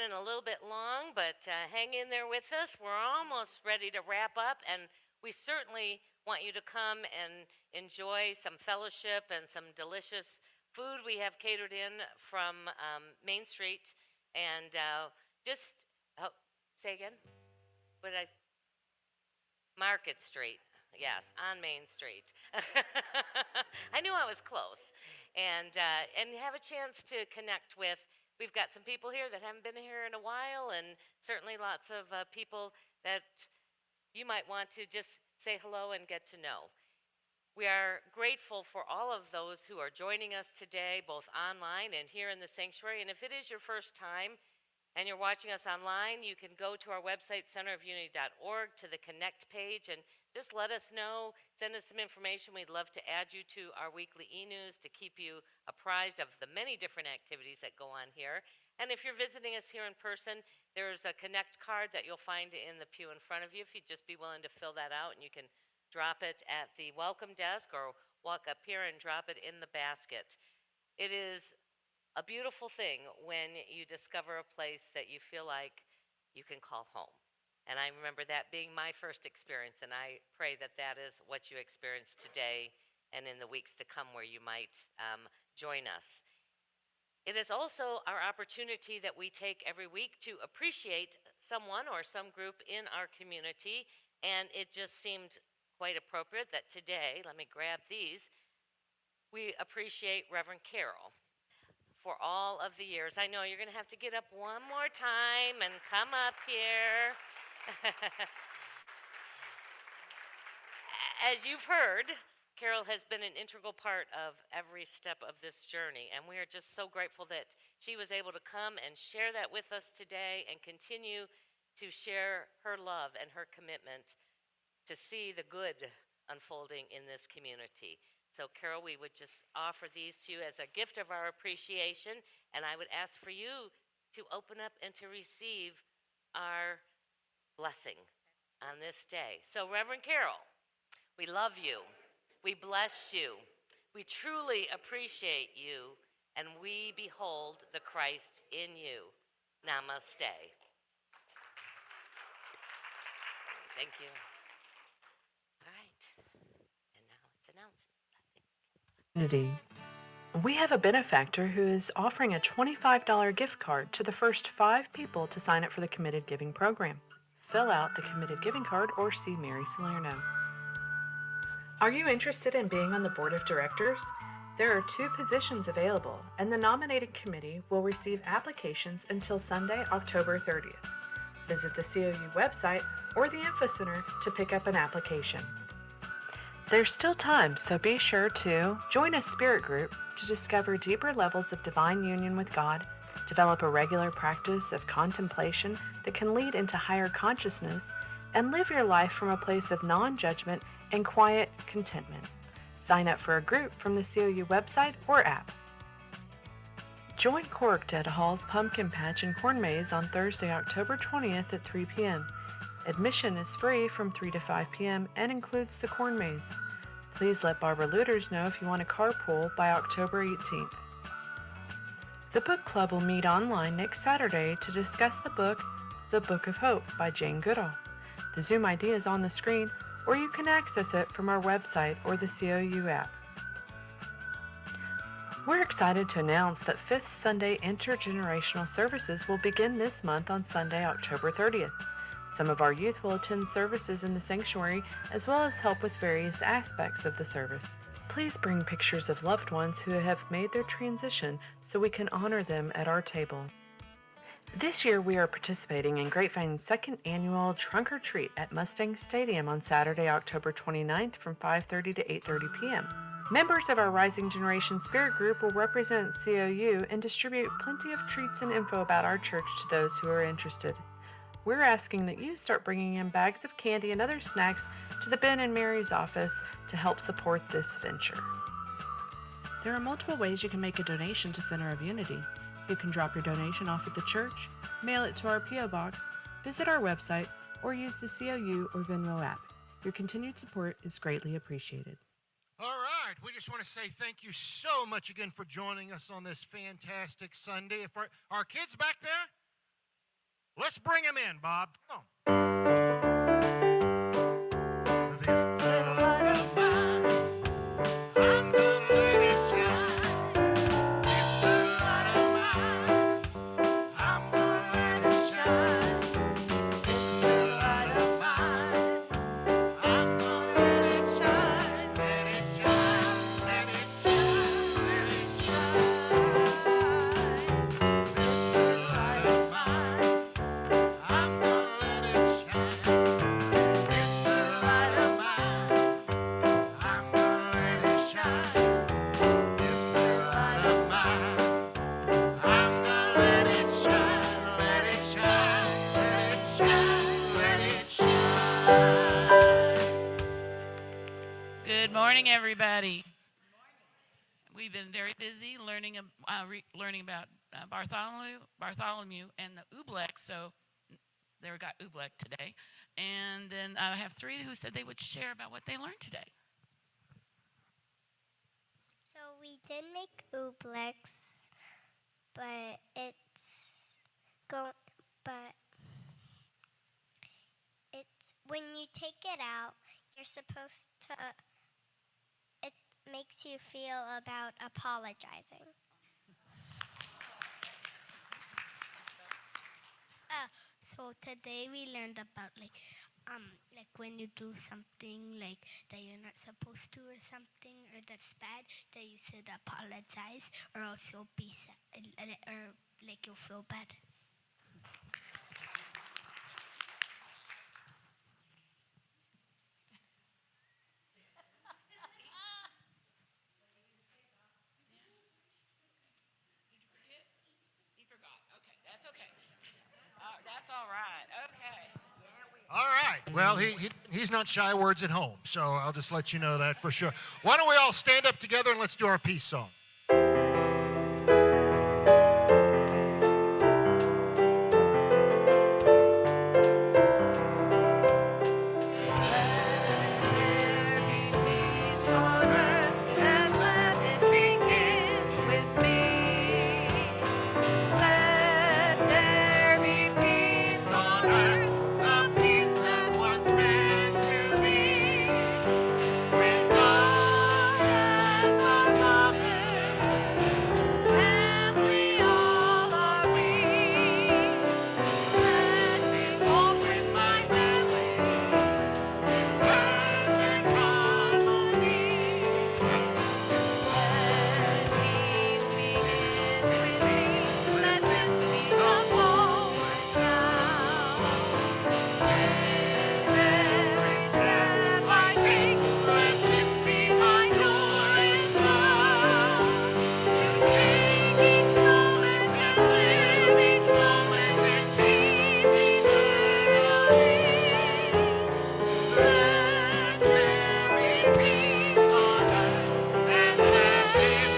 running a little bit long, but hang in there with us. We're almost ready to wrap up, and we certainly want you to come and enjoy some fellowship and some delicious food we have catered in from Main Street. And just, oh, say again? What did I? Market Street. Yes, on Main Street. I knew I was close, and have a chance to connect with. We've got some people here that haven't been here in a while, and certainly lots of people that you might want to just say hello and get to know. We are grateful for all of those who are joining us today, both online and here in the sanctuary. And if it is your first time, and you're watching us online, you can go to our website, centerofunity.org, to the Connect page, and just let us know, send us some information. We'd love to add you to our weekly e-news to keep you apprised of the many different activities that go on here. And if you're visiting us here in person, there's a Connect card that you'll find in the pew in front of you. If you'd just be willing to fill that out, and you can drop it at the welcome desk or walk up here and drop it in the basket. It is a beautiful thing when you discover a place that you feel like you can call home. And I remember that being my first experience, and I pray that that is what you experience today and in the weeks to come where you might join us. It is also our opportunity that we take every week to appreciate someone or some group in our community, and it just seemed quite appropriate that today, let me grab these, we appreciate Reverend Carol for all of the years. I know you're going to have to get up one more time and come up here. As you've heard, Carol has been an integral part of every step of this journey, and we are just so grateful that she was able to come and share that with us today and continue to share her love and her commitment to see the good unfolding in this community. So Carol, we would just offer these to you as a gift of our appreciation, and I would ask for you to open up and to receive our blessing on this day. So Reverend Carol, we love you. We bless you. We truly appreciate you, and we behold the Christ in you. Namaste. Thank you. All right. And now it's announcement. Community. We have a benefactor who is offering a $25 gift card to the first 5 people to sign up for the Committed Giving program. Fill out the Committed Giving card or see Mary Salerno. Are you interested in being on the board of directors? There are 2 positions available, and the nominating committee will receive applications until Sunday, October 30th. Visit the COU website or the Info Center to pick up an application. There's still time, so be sure to join a spirit group to discover deeper levels of divine union with God, develop a regular practice of contemplation that can lead into higher consciousness, and live your life from a place of non-judgment and quiet contentment. Sign up for a group from the COU website or app. Join Corked at Hall's Pumpkin Patch and Corn Maze on Thursday, October 20th at 3 p.m. Admission is free from 3 to 5 p.m. and includes the corn maze. Please let Barbara Luters know if you want a carpool by October 18th. The book club will meet online next Saturday to discuss the book, The Book of Hope by Jane Goodall. The Zoom ID is on the screen, or you can access it from our website or the COU app. We're excited to announce that 5th Sunday Intergenerational Services will begin this month on Sunday, October 30th. Some of our youth will attend services in the sanctuary as well as help with various aspects of the service. Please bring pictures of loved ones who have made their transition so we can honor them at our table. This year we are participating in Grapevine's 2nd annual Trunk or Treat at Mustang Stadium on Saturday, October 29th from 5:30 to 8:30 p.m. Members of our Rising Generation Spirit Group will represent COU and distribute plenty of treats and info about our church to those who are interested. We're asking that you start bringing in bags of candy and other snacks to the Ben and Mary's office to help support this venture. There are multiple ways you can make a donation to Center of Unity. You can drop your donation off at the church, mail it to our P.O. Box, visit our website, or use the COU or Venmo app. Your continued support is greatly appreciated. All right, we just want to say thank you so much again for joining us on this fantastic Sunday. If our kids back there, Let's bring him in, Bob. Come on. Little light of mine, I'm gonna let it shine. This little light of mine, I'm gonna let it shine. This little light of mine, I'm gonna let it shine. Let it shine, let it shine, let it shine. This little light of mine, I'm gonna let it shine. This little light of mine, I'm gonna let it shine. This little light of mine, I'm gonna let it shine. Let it shine, let it shine, let it shine. Good morning, everybody. We've been very busy learning about Bartholomew and the Oobleck. So they got Oobleck today, and then I have three who said they would share about what they learned today. So we did make ooblex, but it's when you take it out, you're supposed to. It makes you feel about apologizing. So today we learned about like when you do something like that you're not supposed to or something or that's bad, that you should apologize or else you'll be sad or like you'll feel bad. He forgot. Okay, that's okay. That's all right. Okay. All right. Well, he's not shy of words at home, so I'll just let you know that for sure. Why don't we all stand up together and let's do our peace song? Peace on earth, and let it begin with me. Let there be peace on earth, the peace that was meant to be. When God has the loving family, all are we. Let me walk with my family in perfect harmony. Let peace begin with me. Let this be the moment now. Every step I take, let this be my glorious vow. To take each moment and live each moment in peace eternally. Let there be peace on earth, and let it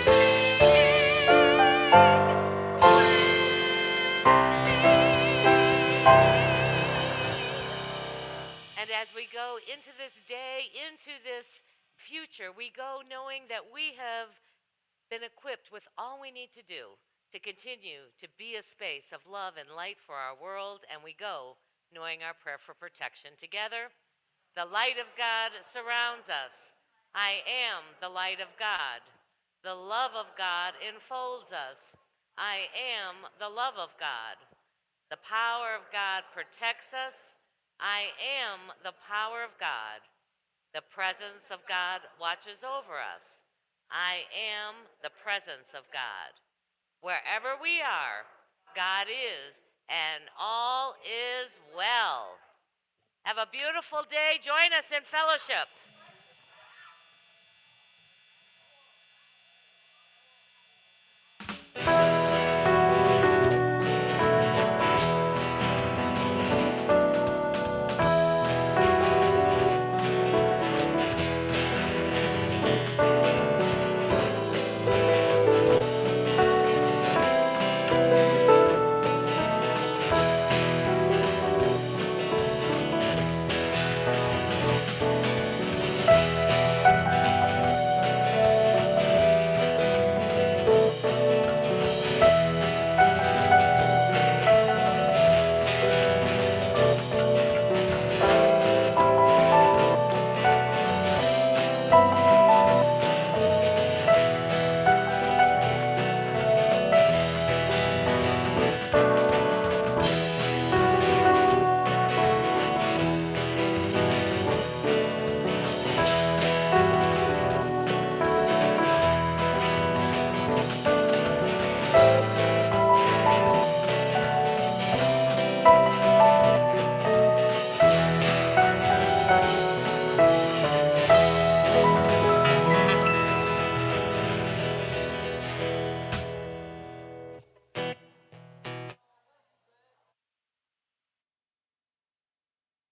And as we go into this day, into this future, we go knowing that we have been equipped with all we need to do to continue to be a space of love and light for our world, and we go knowing our prayer for protection together. The light of God surrounds us. I am the light of God. The love of God enfolds us. I am the love of God. The power of God protects us. I am the power of God. The presence of God watches over us. I am the presence of God. Wherever we are, God is, and all is well. Have a beautiful day. Join us in fellowship.